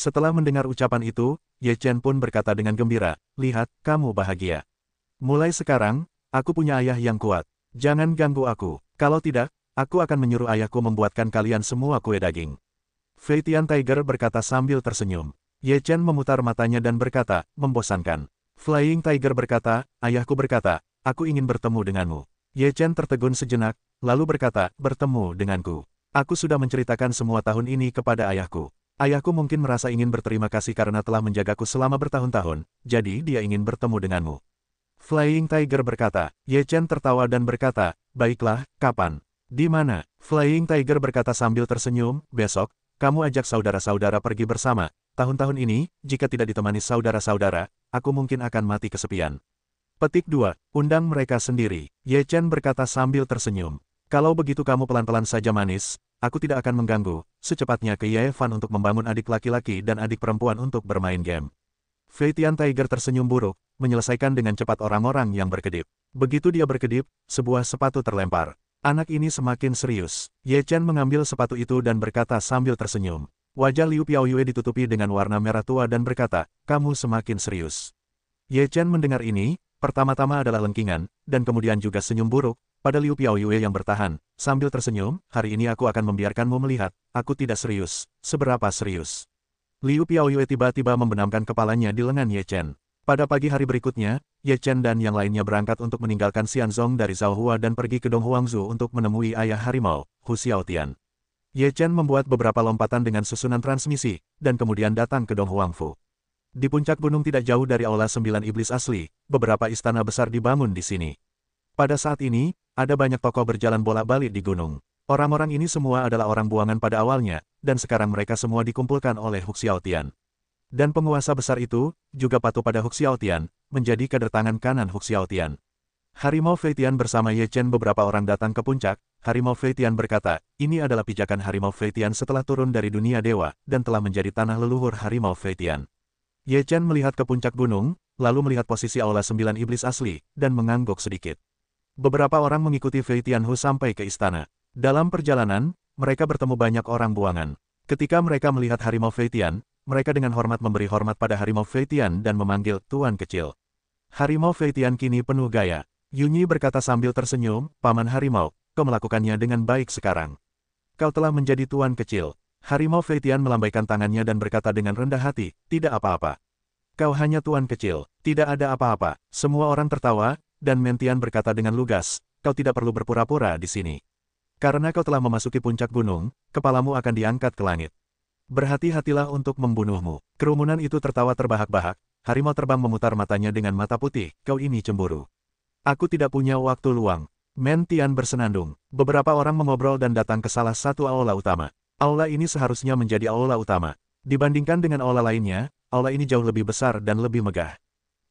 Setelah mendengar ucapan itu, Ye Chen pun berkata dengan gembira, lihat, kamu bahagia. Mulai sekarang, aku punya ayah yang kuat. Jangan ganggu aku. Kalau tidak, aku akan menyuruh ayahku membuatkan kalian semua kue daging. Fei Tian Tiger berkata sambil tersenyum. Ye Chen memutar matanya dan berkata, membosankan. Flying Tiger berkata, ayahku berkata, aku ingin bertemu denganmu. Ye Chen tertegun sejenak, lalu berkata, bertemu denganku. Aku sudah menceritakan semua tahun ini kepada ayahku. Ayahku mungkin merasa ingin berterima kasih karena telah menjagaku selama bertahun-tahun, jadi dia ingin bertemu denganmu. Flying Tiger berkata. Ye Chen tertawa dan berkata, baiklah, kapan? Di mana? Flying Tiger berkata sambil tersenyum, besok, kamu ajak saudara-saudara pergi bersama. Tahun-tahun ini, jika tidak ditemani saudara-saudara, aku mungkin akan mati kesepian. Petik 2. Undang mereka sendiri. Ye Chen berkata sambil tersenyum. Kalau begitu kamu pelan-pelan saja manis, aku tidak akan mengganggu, secepatnya ke Yevan untuk membangun adik laki-laki dan adik perempuan untuk bermain game. Fei Tian Tiger tersenyum buruk, menyelesaikan dengan cepat orang-orang yang berkedip. Begitu dia berkedip, sebuah sepatu terlempar. Anak ini semakin serius. Ye Chen mengambil sepatu itu dan berkata sambil tersenyum. Wajah Liu Piaoyue ditutupi dengan warna merah tua dan berkata, kamu semakin serius. Ye Chen mendengar ini, pertama-tama adalah lengkingan, dan kemudian juga senyum buruk, pada Liu Piaoyue yang bertahan, sambil tersenyum, hari ini aku akan membiarkanmu melihat, aku tidak serius, seberapa serius. Liu Piaoyue tiba-tiba membenamkan kepalanya di lengan Ye Chen. Pada pagi hari berikutnya, Ye Chen dan yang lainnya berangkat untuk meninggalkan Xianzong dari Zhaohua dan pergi ke Donghuangzu untuk menemui ayah harimau, Hu Xiaotian. Ye Chen membuat beberapa lompatan dengan susunan transmisi, dan kemudian datang ke Donghuangfu. Di puncak gunung tidak jauh dari Aula 9 Iblis asli, beberapa istana besar dibangun di sini. Pada saat ini, ada banyak tokoh berjalan bolak-balik di gunung. Orang-orang ini semua adalah orang buangan pada awalnya, dan sekarang mereka semua dikumpulkan oleh Hu Xiaotian. Dan penguasa besar itu, juga patuh pada Hu Xiaotian, menjadi kader tangan kanan Hu Xiaotian. Harimau Fei Tian bersama Ye Chen beberapa orang datang ke puncak, Harimau Fei Tian berkata, ini adalah pijakan Harimau Fei Tian setelah turun dari dunia dewa, dan telah menjadi tanah leluhur Harimau Fei Tian. Ye Chen melihat ke puncak gunung, lalu melihat posisi Aula 9 Iblis asli, dan mengangguk sedikit. Beberapa orang mengikuti Fei Tianhu sampai ke istana. Dalam perjalanan, mereka bertemu banyak orang buangan. Ketika mereka melihat Harimau Fei Tian, mereka dengan hormat memberi hormat pada Harimau Fei Tian dan memanggil Tuan Kecil. Harimau Fei Tian kini penuh gaya. Yunyi berkata sambil tersenyum, Paman Harimau, kau melakukannya dengan baik sekarang. Kau telah menjadi Tuan Kecil. Harimau Fei Tian melambaikan tangannya dan berkata dengan rendah hati, tidak apa-apa. Kau hanya Tuan Kecil, tidak ada apa-apa. Semua orang tertawa, dan Mentian berkata dengan lugas, kau tidak perlu berpura-pura di sini. Karena kau telah memasuki puncak gunung, kepalamu akan diangkat ke langit. Berhati-hatilah untuk membunuhmu. Kerumunan itu tertawa terbahak-bahak, harimau terbang memutar matanya dengan mata putih, kau ini cemburu. Aku tidak punya waktu luang. Mentian bersenandung. Beberapa orang mengobrol dan datang ke salah satu aula utama. Aula ini seharusnya menjadi aula utama. Dibandingkan dengan aula lainnya, aula ini jauh lebih besar dan lebih megah.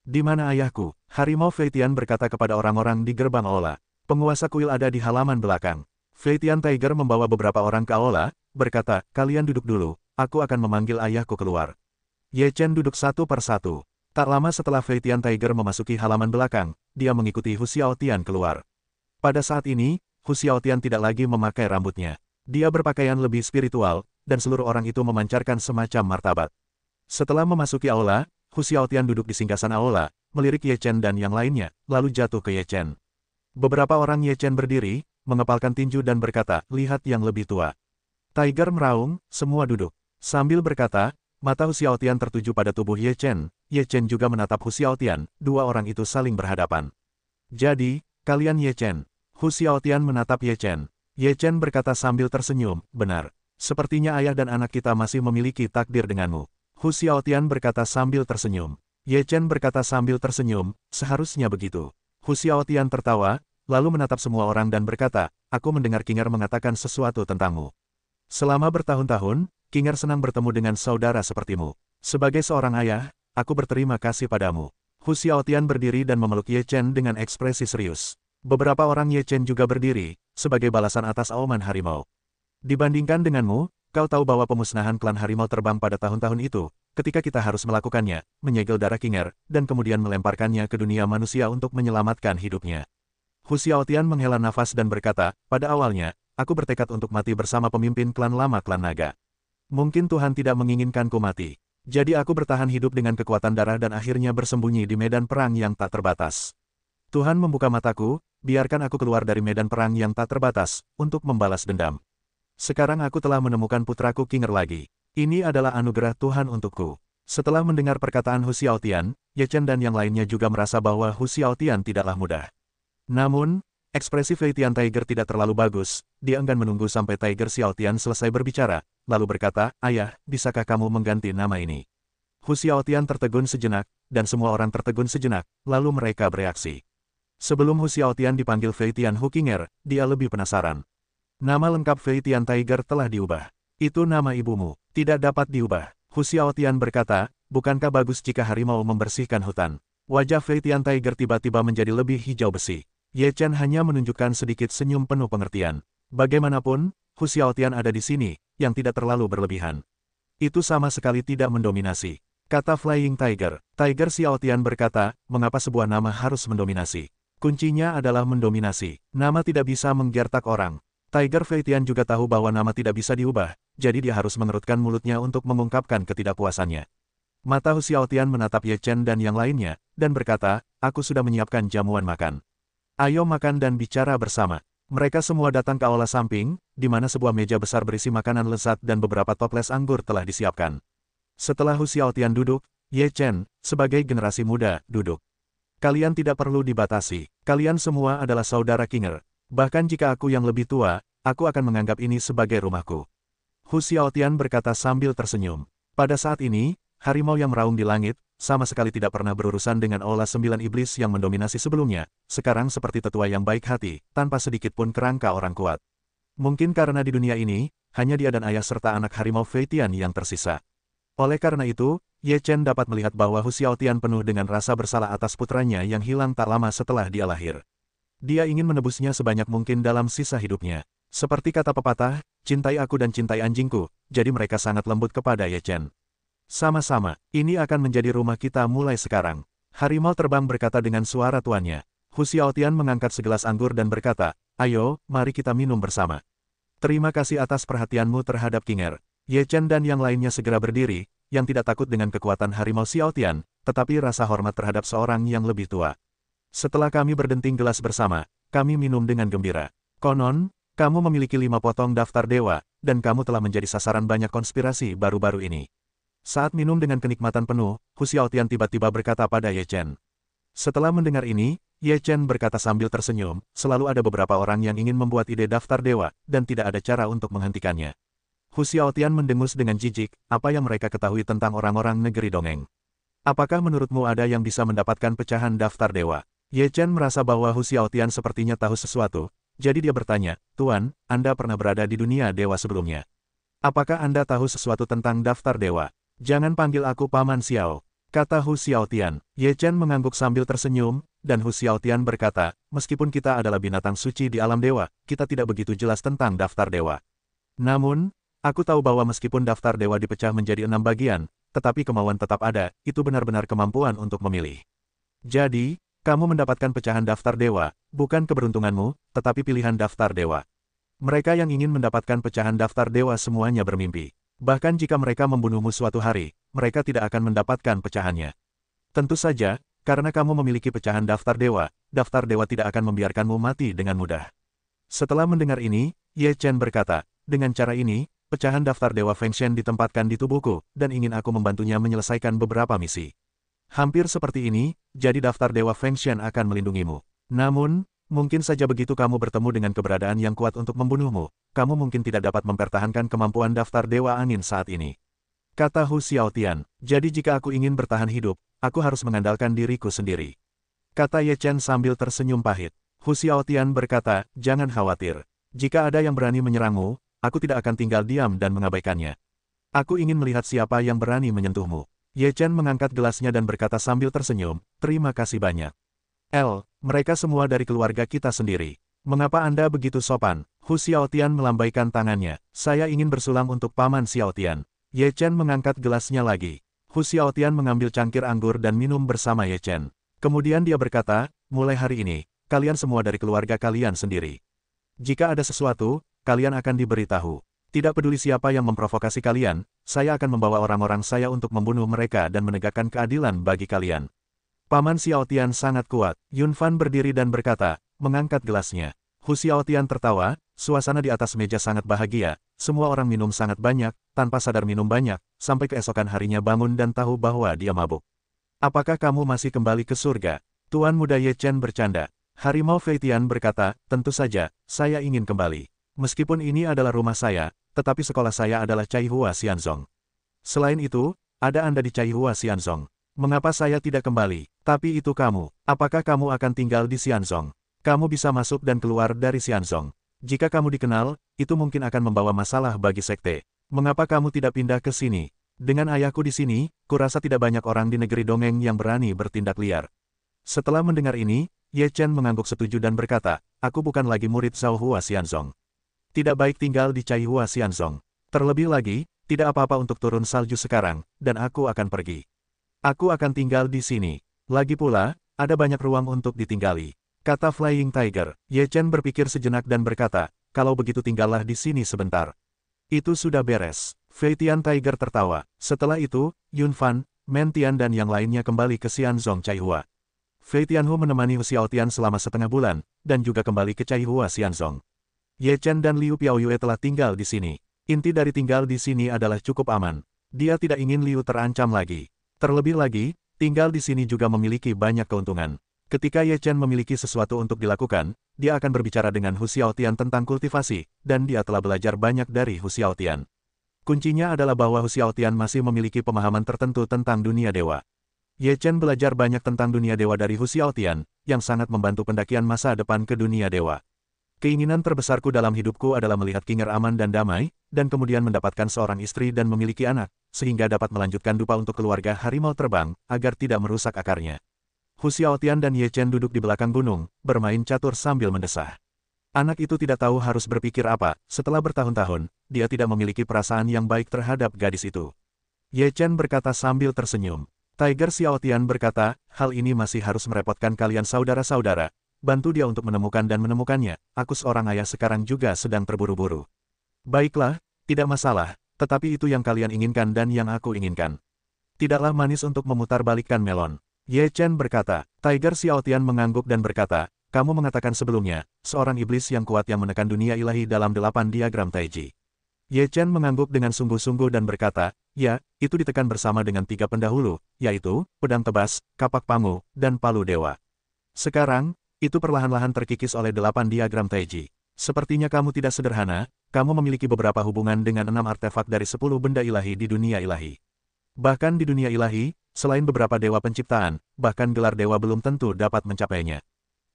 Di mana ayahku? Harimau Fei Tian berkata kepada orang-orang di gerbang aula. Penguasa kuil ada di halaman belakang. Fei Tian Tiger membawa beberapa orang ke aula, berkata, kalian duduk dulu, aku akan memanggil ayahku keluar. Ye Chen duduk satu per satu. Tak lama setelah Fei Tian Tiger memasuki halaman belakang, dia mengikuti Hu Xiaotian keluar. Pada saat ini, Hu Xiaotian tidak lagi memakai rambutnya. Dia berpakaian lebih spiritual, dan seluruh orang itu memancarkan semacam martabat. Setelah memasuki aula, Hu Xiaotian duduk di singgasana aula, melirik Ye Chen dan yang lainnya, lalu jatuh ke Ye Chen. Beberapa orang Ye Chen berdiri, mengepalkan tinju dan berkata, lihat yang lebih tua. Tiger meraung, semua duduk. Sambil berkata, mata Hu Xiaotian tertuju pada tubuh Ye Chen juga menatap Hu Xiaotian, dua orang itu saling berhadapan. Jadi, kalian Ye Chen. Hu Xiaotian menatap Ye Chen. Ye Chen berkata sambil tersenyum, benar. Sepertinya ayah dan anak kita masih memiliki takdir denganmu. Hu Xiaotian berkata sambil tersenyum. Ye Chen berkata sambil tersenyum, seharusnya begitu. Hu Xiaotian tertawa, lalu menatap semua orang dan berkata, aku mendengar Kinger mengatakan sesuatu tentangmu. Selama bertahun-tahun, Kinger senang bertemu dengan saudara sepertimu. Sebagai seorang ayah, aku berterima kasih padamu. Hu Xiaotian berdiri dan memeluk Ye Chen dengan ekspresi serius. Beberapa orang Ye Chen juga berdiri, sebagai balasan atas auman harimau. Dibandingkan denganmu, kau tahu bahwa pemusnahan klan harimau terbang pada tahun-tahun itu, ketika kita harus melakukannya, menyegel darah Kinger, dan kemudian melemparkannya ke dunia manusia untuk menyelamatkan hidupnya. Hu Xiaotian menghela nafas dan berkata, pada awalnya, aku bertekad untuk mati bersama pemimpin klan lama klan naga. Mungkin Tuhan tidak menginginkanku mati. Jadi aku bertahan hidup dengan kekuatan darah dan akhirnya bersembunyi di medan perang yang tak terbatas. Tuhan membuka mataku, biarkan aku keluar dari medan perang yang tak terbatas, untuk membalas dendam. Sekarang aku telah menemukan putraku Qinger lagi. Ini adalah anugerah Tuhan untukku. Setelah mendengar perkataan Hu Xiaotian, Ye Chen dan yang lainnya juga merasa bahwa Hu Xiaotian tidaklah mudah. Namun, ekspresi Fei Tian Tiger tidak terlalu bagus, dia enggan menunggu sampai Tiger Xiaotian selesai berbicara, lalu berkata, "Ayah, bisakah kamu mengganti nama ini?" Hu Xiaotian tertegun sejenak, dan semua orang tertegun sejenak, lalu mereka bereaksi. Sebelum Hu Xiaotian dipanggil Fei Tian Hu Qinger, dia lebih penasaran. Nama lengkap Fei Tian Tiger telah diubah. Itu nama ibumu, tidak dapat diubah. Hu Xiaotian berkata, bukankah bagus jika harimau membersihkan hutan? Wajah Fei Tian Tiger tiba-tiba menjadi lebih hijau besi. Ye Chen hanya menunjukkan sedikit senyum penuh pengertian. Bagaimanapun, Hu Xiaotian ada di sini, yang tidak terlalu berlebihan. Itu sama sekali tidak mendominasi. Kata Flying Tiger. Tiger Xiaotian berkata, mengapa sebuah nama harus mendominasi? Kuncinya adalah mendominasi. Nama tidak bisa menggertak orang. Tiger Fei Tian juga tahu bahwa nama tidak bisa diubah, jadi dia harus mengerutkan mulutnya untuk mengungkapkan ketidakpuasannya. Mata Hu Xiaotian menatap Ye Chen dan yang lainnya, dan berkata, aku sudah menyiapkan jamuan makan. Ayo makan dan bicara bersama. Mereka semua datang ke aula samping, di mana sebuah meja besar berisi makanan lezat dan beberapa toples anggur telah disiapkan. Setelah Hu Xiaotian duduk, Ye Chen, sebagai generasi muda, duduk. Kalian tidak perlu dibatasi. Kalian semua adalah saudara Qinger. Bahkan jika aku yang lebih tua, aku akan menganggap ini sebagai rumahku. Hu Xiaotian berkata sambil tersenyum. Pada saat ini, harimau yang meraung di langit, sama sekali tidak pernah berurusan dengan aula 9 iblis yang mendominasi sebelumnya, sekarang seperti tetua yang baik hati, tanpa sedikit pun kerangka orang kuat. Mungkin karena di dunia ini, hanya dia dan ayah serta anak harimau Fei Tian yang tersisa. Oleh karena itu, Ye Chen dapat melihat bahwa Hu Xiaotian penuh dengan rasa bersalah atas putranya yang hilang tak lama setelah dia lahir. Dia ingin menebusnya sebanyak mungkin dalam sisa hidupnya. Seperti kata pepatah, cintai aku dan cintai anjingku, jadi mereka sangat lembut kepada Ye Chen. Sama-sama, ini akan menjadi rumah kita mulai sekarang. Harimau terbang berkata dengan suara tuannya. Hu Xiaotian mengangkat segelas anggur dan berkata, ayo, mari kita minum bersama. Terima kasih atas perhatianmu terhadap Qinger. Ye Chen dan yang lainnya segera berdiri, yang tidak takut dengan kekuatan harimau Xiaotian, tetapi rasa hormat terhadap seorang yang lebih tua. Setelah kami berdenting gelas bersama, kami minum dengan gembira. Konon, kamu memiliki 5 potong daftar dewa, dan kamu telah menjadi sasaran banyak konspirasi baru-baru ini. Saat minum dengan kenikmatan penuh, Hu Xiaotian tiba-tiba berkata pada Ye Chen. Setelah mendengar ini, Ye Chen berkata sambil tersenyum, selalu ada beberapa orang yang ingin membuat ide daftar dewa, dan tidak ada cara untuk menghentikannya. Hu Xiaotian mendengus dengan jijik, apa yang mereka ketahui tentang orang-orang negeri dongeng. Apakah menurutmu ada yang bisa mendapatkan pecahan daftar dewa? Ye Chen merasa bahwa Hu Xiaotian sepertinya tahu sesuatu, jadi dia bertanya, Tuan, Anda pernah berada di dunia dewa sebelumnya. Apakah Anda tahu sesuatu tentang daftar dewa? Jangan panggil aku Paman Xiao, kata Hu Xiaotian. Ye Chen mengangguk sambil tersenyum, dan Hu Xiaotian berkata, meskipun kita adalah binatang suci di alam dewa, kita tidak begitu jelas tentang daftar dewa. Namun, aku tahu bahwa meskipun daftar dewa dipecah menjadi 6 bagian, tetapi kemauan tetap ada, itu benar-benar kemampuan untuk memilih. Jadi, kamu mendapatkan pecahan daftar dewa, bukan keberuntunganmu, tetapi pilihan daftar dewa. Mereka yang ingin mendapatkan pecahan daftar dewa semuanya bermimpi. Bahkan jika mereka membunuhmu suatu hari, mereka tidak akan mendapatkan pecahannya. Tentu saja, karena kamu memiliki pecahan daftar dewa tidak akan membiarkanmu mati dengan mudah. Setelah mendengar ini, Ye Chen berkata, dengan cara ini, pecahan daftar dewa Feng Shen ditempatkan di tubuhku, dan ingin aku membantunya menyelesaikan beberapa misi. Hampir seperti ini, jadi daftar dewa Feng Shen akan melindungimu. Namun, mungkin saja begitu kamu bertemu dengan keberadaan yang kuat untuk membunuhmu, kamu mungkin tidak dapat mempertahankan kemampuan daftar dewa angin saat ini. Kata Hu Xiaotian, jadi jika aku ingin bertahan hidup, aku harus mengandalkan diriku sendiri. Kata Ye Chen sambil tersenyum pahit. Hu Xiaotian berkata, jangan khawatir. Jika ada yang berani menyerangmu, aku tidak akan tinggal diam dan mengabaikannya. Aku ingin melihat siapa yang berani menyentuhmu. Ye Chen mengangkat gelasnya dan berkata sambil tersenyum, terima kasih banyak. Mereka semua dari keluarga kita sendiri. Mengapa Anda begitu sopan? Hu Xiaotian melambaikan tangannya. Saya ingin bersulang untuk Paman Xiaotian. Ye Chen mengangkat gelasnya lagi. Hu Xiaotian mengambil cangkir anggur dan minum bersama Ye Chen. Kemudian dia berkata, mulai hari ini, kalian semua dari keluarga kalian sendiri. Jika ada sesuatu, kalian akan diberitahu. Tidak peduli siapa yang memprovokasi kalian, saya akan membawa orang-orang saya untuk membunuh mereka dan menegakkan keadilan bagi kalian. Paman Xiao Tian sangat kuat. Yun Fan berdiri dan berkata, mengangkat gelasnya. Hu Xiao Tian tertawa, suasana di atas meja sangat bahagia, semua orang minum sangat banyak, tanpa sadar minum banyak, sampai keesokan harinya bangun dan tahu bahwa dia mabuk. Apakah kamu masih kembali ke surga? Tuan Muda Ye Chen bercanda. Harimau Fei Tian berkata, tentu saja, saya ingin kembali. Meskipun ini adalah rumah saya, tetapi sekolah saya adalah Cai Hua Xianzong. Selain itu, ada Anda di Cai Hua Xianzong. Mengapa saya tidak kembali? Tapi itu kamu. Apakah kamu akan tinggal di Xianzong? Kamu bisa masuk dan keluar dari Xianzong. Jika kamu dikenal, itu mungkin akan membawa masalah bagi sekte. Mengapa kamu tidak pindah ke sini? Dengan ayahku di sini, kurasa tidak banyak orang di negeri dongeng yang berani bertindak liar. Setelah mendengar ini, Ye Chen mengangguk setuju dan berkata, aku bukan lagi murid Zhao Hua Xianzong. Tidak baik tinggal di Cai Hua Xianzong. Terlebih lagi, tidak apa-apa untuk turun salju sekarang, dan aku akan pergi. Aku akan tinggal di sini. Lagi pula, ada banyak ruang untuk ditinggali. Kata Flying Tiger. Ye Chen berpikir sejenak dan berkata, kalau begitu tinggallah di sini sebentar. Itu sudah beres. Fei Tian Tiger tertawa. Setelah itu, Yun Fan, Men Tian dan yang lainnya kembali ke Xianzong Cai Hua. Fei Tianhu menemani Hu Xiao Tian selama setengah bulan, dan juga kembali ke Cai Hua Xianzong. Ye Chen dan Liu Piaoyue telah tinggal di sini. Inti dari tinggal di sini adalah cukup aman. Dia tidak ingin Liu terancam lagi. Terlebih lagi, tinggal di sini juga memiliki banyak keuntungan. Ketika Ye Chen memiliki sesuatu untuk dilakukan, dia akan berbicara dengan Hu Xiao Tian tentang kultivasi, dan dia telah belajar banyak dari Hu Xiao Tian. Kuncinya adalah bahwa Hu Xiao Tian masih memiliki pemahaman tertentu tentang dunia dewa. Ye Chen belajar banyak tentang dunia dewa dari Hu Xiao Tian, yang sangat membantu pendakian masa depan ke dunia dewa. Keinginan terbesarku dalam hidupku adalah melihat Qinger aman dan damai, dan kemudian mendapatkan seorang istri dan memiliki anak, sehingga dapat melanjutkan dupa untuk keluarga harimau terbang, agar tidak merusak akarnya. Hu Xiao Tian dan Ye Chen duduk di belakang gunung, bermain catur sambil mendesah. Anak itu tidak tahu harus berpikir apa, setelah bertahun-tahun, dia tidak memiliki perasaan yang baik terhadap gadis itu. Ye Chen berkata sambil tersenyum. Tiger Xiao Tian berkata, hal ini masih harus merepotkan kalian saudara-saudara. Bantu dia untuk menemukan dan menemukannya, aku seorang ayah sekarang juga sedang terburu-buru. Baiklah, tidak masalah, tetapi itu yang kalian inginkan dan yang aku inginkan. Tidaklah manis untuk memutarbalikkan melon. Ye Chen berkata. Tiger Xiao Tian mengangguk dan berkata, kamu mengatakan sebelumnya, seorang iblis yang kuat yang menekan dunia ilahi dalam 8 diagram Taiji. Ye Chen mengangguk dengan sungguh-sungguh dan berkata, ya, itu ditekan bersama dengan 3 pendahulu, yaitu, pedang tebas, kapak pangu, dan palu dewa. Sekarang, itu perlahan-lahan terkikis oleh 8 diagram Taiji. Sepertinya kamu tidak sederhana, kamu memiliki beberapa hubungan dengan 6 artefak dari 10 benda ilahi di dunia ilahi. Bahkan di dunia ilahi, selain beberapa dewa penciptaan, bahkan gelar dewa belum tentu dapat mencapainya.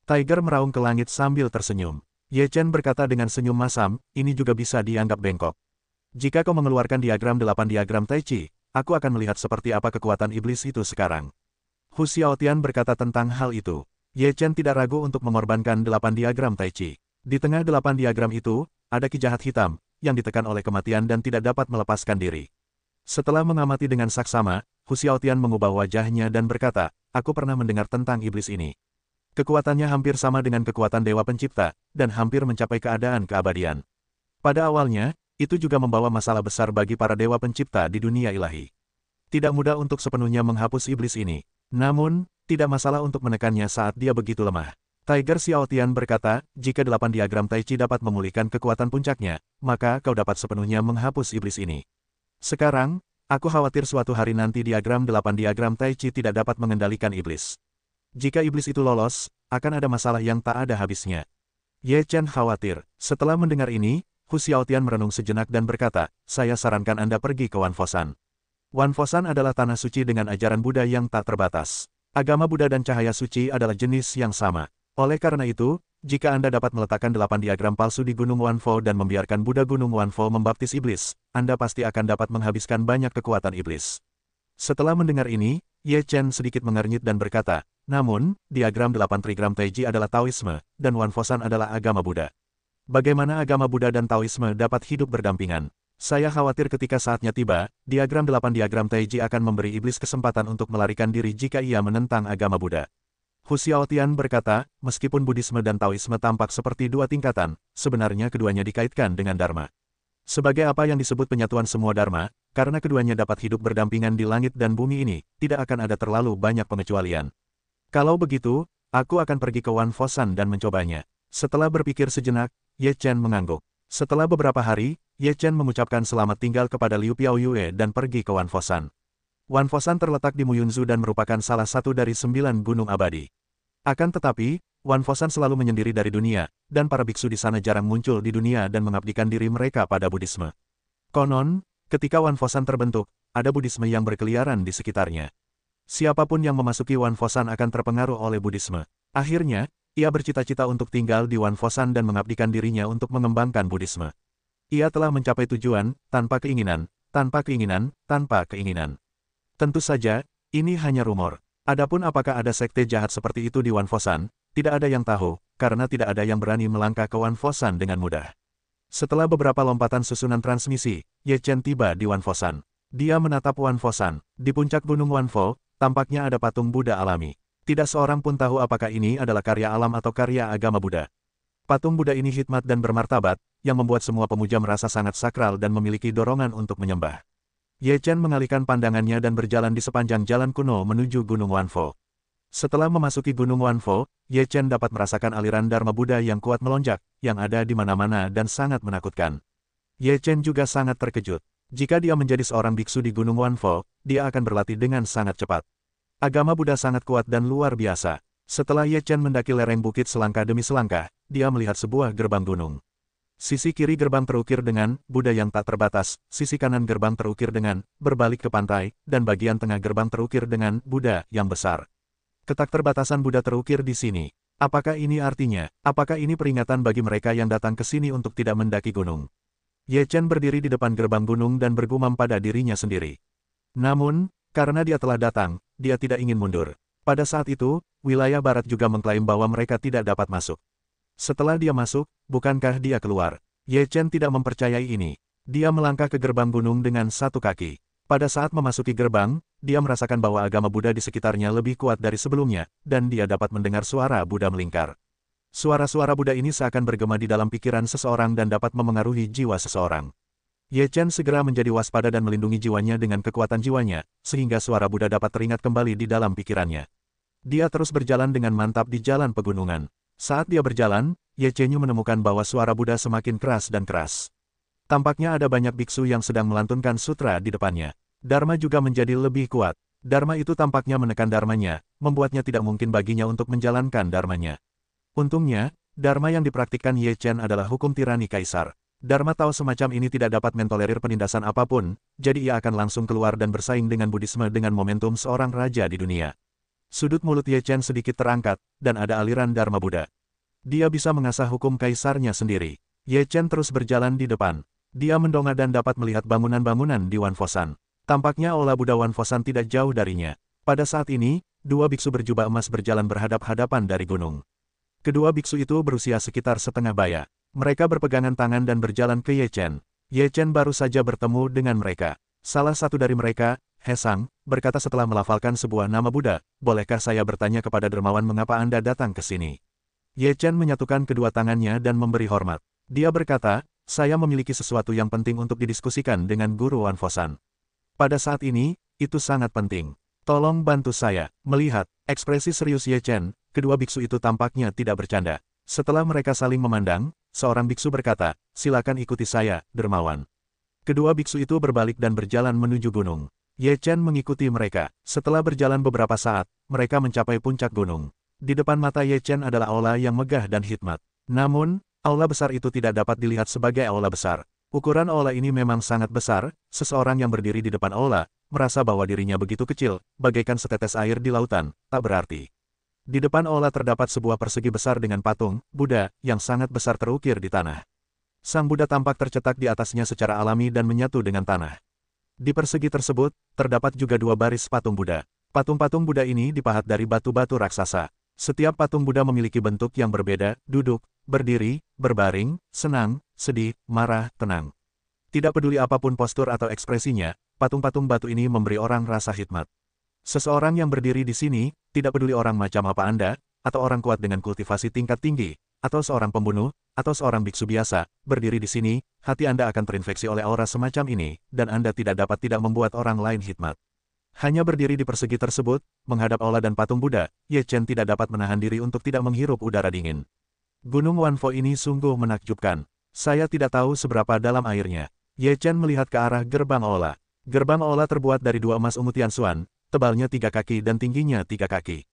Tiger meraung ke langit sambil tersenyum. Ye Chen berkata dengan senyum masam, ini juga bisa dianggap bengkok. Jika kau mengeluarkan diagram 8 diagram Taichi, aku akan melihat seperti apa kekuatan iblis itu sekarang. Hu Xiao Tian berkata tentang hal itu. Ye Chen tidak ragu untuk mengorbankan 8 diagram Taichi. Di tengah 8 diagram itu, ada ki jahat hitam, yang ditekan oleh kematian dan tidak dapat melepaskan diri. Setelah mengamati dengan saksama, Hu Xiao Tian mengubah wajahnya dan berkata, aku pernah mendengar tentang iblis ini. Kekuatannya hampir sama dengan kekuatan Dewa Pencipta, dan hampir mencapai keadaan keabadian. Pada awalnya, itu juga membawa masalah besar bagi para Dewa Pencipta di dunia ilahi. Tidak mudah untuk sepenuhnya menghapus iblis ini. Namun, tidak masalah untuk menekannya saat dia begitu lemah. Tiger Xiao Tian berkata, jika 8 diagram Taichi dapat memulihkan kekuatan puncaknya, maka kau dapat sepenuhnya menghapus iblis ini. Sekarang, aku khawatir suatu hari nanti diagram 8 diagram Taichi tidak dapat mengendalikan iblis. Jika iblis itu lolos, akan ada masalah yang tak ada habisnya. Ye Chen khawatir. Setelah mendengar ini, Hu Xiao Tian merenung sejenak dan berkata, saya sarankan Anda pergi ke Wan Fosan. Wan Fosan adalah tanah suci dengan ajaran Buddha yang tak terbatas. Agama Buddha dan cahaya suci adalah jenis yang sama. Oleh karena itu, jika Anda dapat meletakkan 8 diagram palsu di Gunung Wanfo dan membiarkan Buddha Gunung Wanfo membaptis iblis, Anda pasti akan dapat menghabiskan banyak kekuatan iblis. Setelah mendengar ini, Ye Chen sedikit mengernyit dan berkata, namun, diagram 8 trigram Taiji adalah Taoisme, dan Wan Fosan adalah agama Buddha. Bagaimana agama Buddha dan Taoisme dapat hidup berdampingan? Saya khawatir ketika saatnya tiba, diagram 8 diagram Taiji akan memberi iblis kesempatan untuk melarikan diri jika ia menentang agama Buddha. Hu Xiao Tian berkata, meskipun Buddhisme dan Taoisme tampak seperti dua tingkatan, sebenarnya keduanya dikaitkan dengan Dharma. Sebagai apa yang disebut penyatuan semua dharma, karena keduanya dapat hidup berdampingan di langit dan bumi ini, tidak akan ada terlalu banyak pengecualian. Kalau begitu, aku akan pergi ke Wan Fosan dan mencobanya. Setelah berpikir sejenak, Ye Chen mengangguk. Setelah beberapa hari, Ye Chen mengucapkan selamat tinggal kepada Liu Piaoyue dan pergi ke Wan Fosan. Wan Fosan terletak di Muyunzu dan merupakan salah satu dari 9 gunung abadi. Akan tetapi, Wan Fosan selalu menyendiri dari dunia, dan para biksu di sana jarang muncul di dunia dan mengabdikan diri mereka pada Buddhisme. Konon, ketika Wan Fosan terbentuk, ada Buddhisme yang berkeliaran di sekitarnya. Siapapun yang memasuki Wan Fosan akan terpengaruh oleh Buddhisme. Akhirnya, ia bercita-cita untuk tinggal di Wan Fosan dan mengabdikan dirinya untuk mengembangkan Buddhisme. Ia telah mencapai tujuan, tanpa keinginan, tanpa keinginan, tanpa keinginan. Tentu saja, ini hanya rumor. Adapun apakah ada sekte jahat seperti itu di Wan Fosan, tidak ada yang tahu, karena tidak ada yang berani melangkah ke Wan Fosan dengan mudah. Setelah beberapa lompatan susunan transmisi, Ye Chen tiba di Wan Fosan. Dia menatap Wan Fosan. Di puncak gunung Wanfo, tampaknya ada patung Buddha alami. Tidak seorang pun tahu apakah ini adalah karya alam atau karya agama Buddha. Patung Buddha ini hikmat dan bermartabat, yang membuat semua pemuja merasa sangat sakral dan memiliki dorongan untuk menyembah. Ye Chen mengalihkan pandangannya dan berjalan di sepanjang jalan kuno menuju Gunung Wanfo. Setelah memasuki Gunung Wanfo, Ye Chen dapat merasakan aliran Dharma Buddha yang kuat melonjak, yang ada di mana-mana dan sangat menakutkan. Ye Chen juga sangat terkejut. Jika dia menjadi seorang biksu di Gunung Wanfo, dia akan berlatih dengan sangat cepat. Agama Buddha sangat kuat dan luar biasa. Setelah Ye Chen mendaki lereng bukit selangkah demi selangkah, dia melihat sebuah gerbang gunung. Sisi kiri gerbang terukir dengan Buddha yang tak terbatas, sisi kanan gerbang terukir dengan berbalik ke pantai, dan bagian tengah gerbang terukir dengan Buddha yang besar. Ketak terbatasan Buddha terukir di sini. Apakah ini artinya? Apakah ini peringatan bagi mereka yang datang ke sini untuk tidak mendaki gunung? Ye Chen berdiri di depan gerbang gunung dan bergumam pada dirinya sendiri. Namun, karena dia telah datang, dia tidak ingin mundur. Pada saat itu, wilayah barat juga mengklaim bahwa mereka tidak dapat masuk. Setelah dia masuk, bukankah dia keluar? Ye Chen tidak mempercayai ini. Dia melangkah ke gerbang gunung dengan satu kaki. Pada saat memasuki gerbang, dia merasakan bahwa agama Buddha di sekitarnya lebih kuat dari sebelumnya, dan dia dapat mendengar suara Buddha melingkar. Suara-suara Buddha ini seakan bergema di dalam pikiran seseorang dan dapat memengaruhi jiwa seseorang. Ye Chen segera menjadi waspada dan melindungi jiwanya dengan kekuatan jiwanya, sehingga suara Buddha dapat teringat kembali di dalam pikirannya. Dia terus berjalan dengan mantap di jalan pegunungan. Saat dia berjalan, Ye Chen menemukan bahwa suara Buddha semakin keras dan keras. Tampaknya ada banyak biksu yang sedang melantunkan sutra di depannya. Dharma juga menjadi lebih kuat. Dharma itu tampaknya menekan dharmanya, membuatnya tidak mungkin baginya untuk menjalankan dharmanya. Untungnya, dharma yang dipraktikkan Ye Chen adalah hukum tirani kaisar. Dharma Tao semacam ini tidak dapat mentolerir penindasan apapun, jadi ia akan langsung keluar dan bersaing dengan Buddhisme dengan momentum seorang raja di dunia. Sudut mulut Ye Chen sedikit terangkat, dan ada aliran Dharma Buddha. Dia bisa mengasah hukum kaisarnya sendiri. Ye Chen terus berjalan di depan. Dia mendongak dan dapat melihat bangunan-bangunan di Wan Fosan. Tampaknya aula Buddha Wan Fosan tidak jauh darinya. Pada saat ini, dua biksu berjubah emas berjalan berhadap-hadapan dari gunung. Kedua biksu itu berusia sekitar setengah baya. Mereka berpegangan tangan dan berjalan ke Ye Chen. Ye Chen baru saja bertemu dengan mereka. Salah satu dari mereka, He Sang, berkata setelah melafalkan sebuah nama Buddha, "Bolehkah saya bertanya kepada dermawan mengapa Anda datang ke sini?" Ye Chen menyatukan kedua tangannya dan memberi hormat. Dia berkata, "Saya memiliki sesuatu yang penting untuk didiskusikan dengan Guru Wan Fosan. Pada saat ini, itu sangat penting. Tolong bantu saya." Melihat ekspresi serius Ye Chen, kedua biksu itu tampaknya tidak bercanda. Setelah mereka saling memandang, seorang biksu berkata, "Silakan ikuti saya, dermawan." Kedua biksu itu berbalik dan berjalan menuju gunung. Ye Chen mengikuti mereka. Setelah berjalan beberapa saat, mereka mencapai puncak gunung. Di depan mata Ye Chen adalah aula yang megah dan hikmat. Namun, aula besar itu tidak dapat dilihat sebagai aula besar. Ukuran aula ini memang sangat besar, seseorang yang berdiri di depan aula, merasa bahwa dirinya begitu kecil, bagaikan setetes air di lautan, tak berarti. Di depan aula terdapat sebuah persegi besar dengan patung, Buddha, yang sangat besar terukir di tanah. Sang Buddha tampak tercetak di atasnya secara alami dan menyatu dengan tanah. Di persegi tersebut, terdapat juga dua baris patung Buddha. Patung-patung Buddha ini dipahat dari batu-batu raksasa. Setiap patung Buddha memiliki bentuk yang berbeda, duduk, berdiri, berbaring, senang, sedih, marah, tenang. Tidak peduli apapun postur atau ekspresinya, patung-patung batu ini memberi orang rasa hikmat. Seseorang yang berdiri di sini, tidak peduli orang macam apa Anda, atau orang kuat dengan kultivasi tingkat tinggi, atau seorang pembunuh, atau seorang biksu biasa, berdiri di sini, hati Anda akan terinfeksi oleh aura semacam ini, dan Anda tidak dapat tidak membuat orang lain hikmat. Hanya berdiri di persegi tersebut, menghadap aula dan patung Buddha, Ye Chen tidak dapat menahan diri untuk tidak menghirup udara dingin. Gunung Wanfo ini sungguh menakjubkan. Saya tidak tahu seberapa dalam airnya. Ye Chen melihat ke arah gerbang aula. Gerbang aula terbuat dari 2 emas ungu Tianxuan, tebalnya 3 kaki dan tingginya 3 kaki.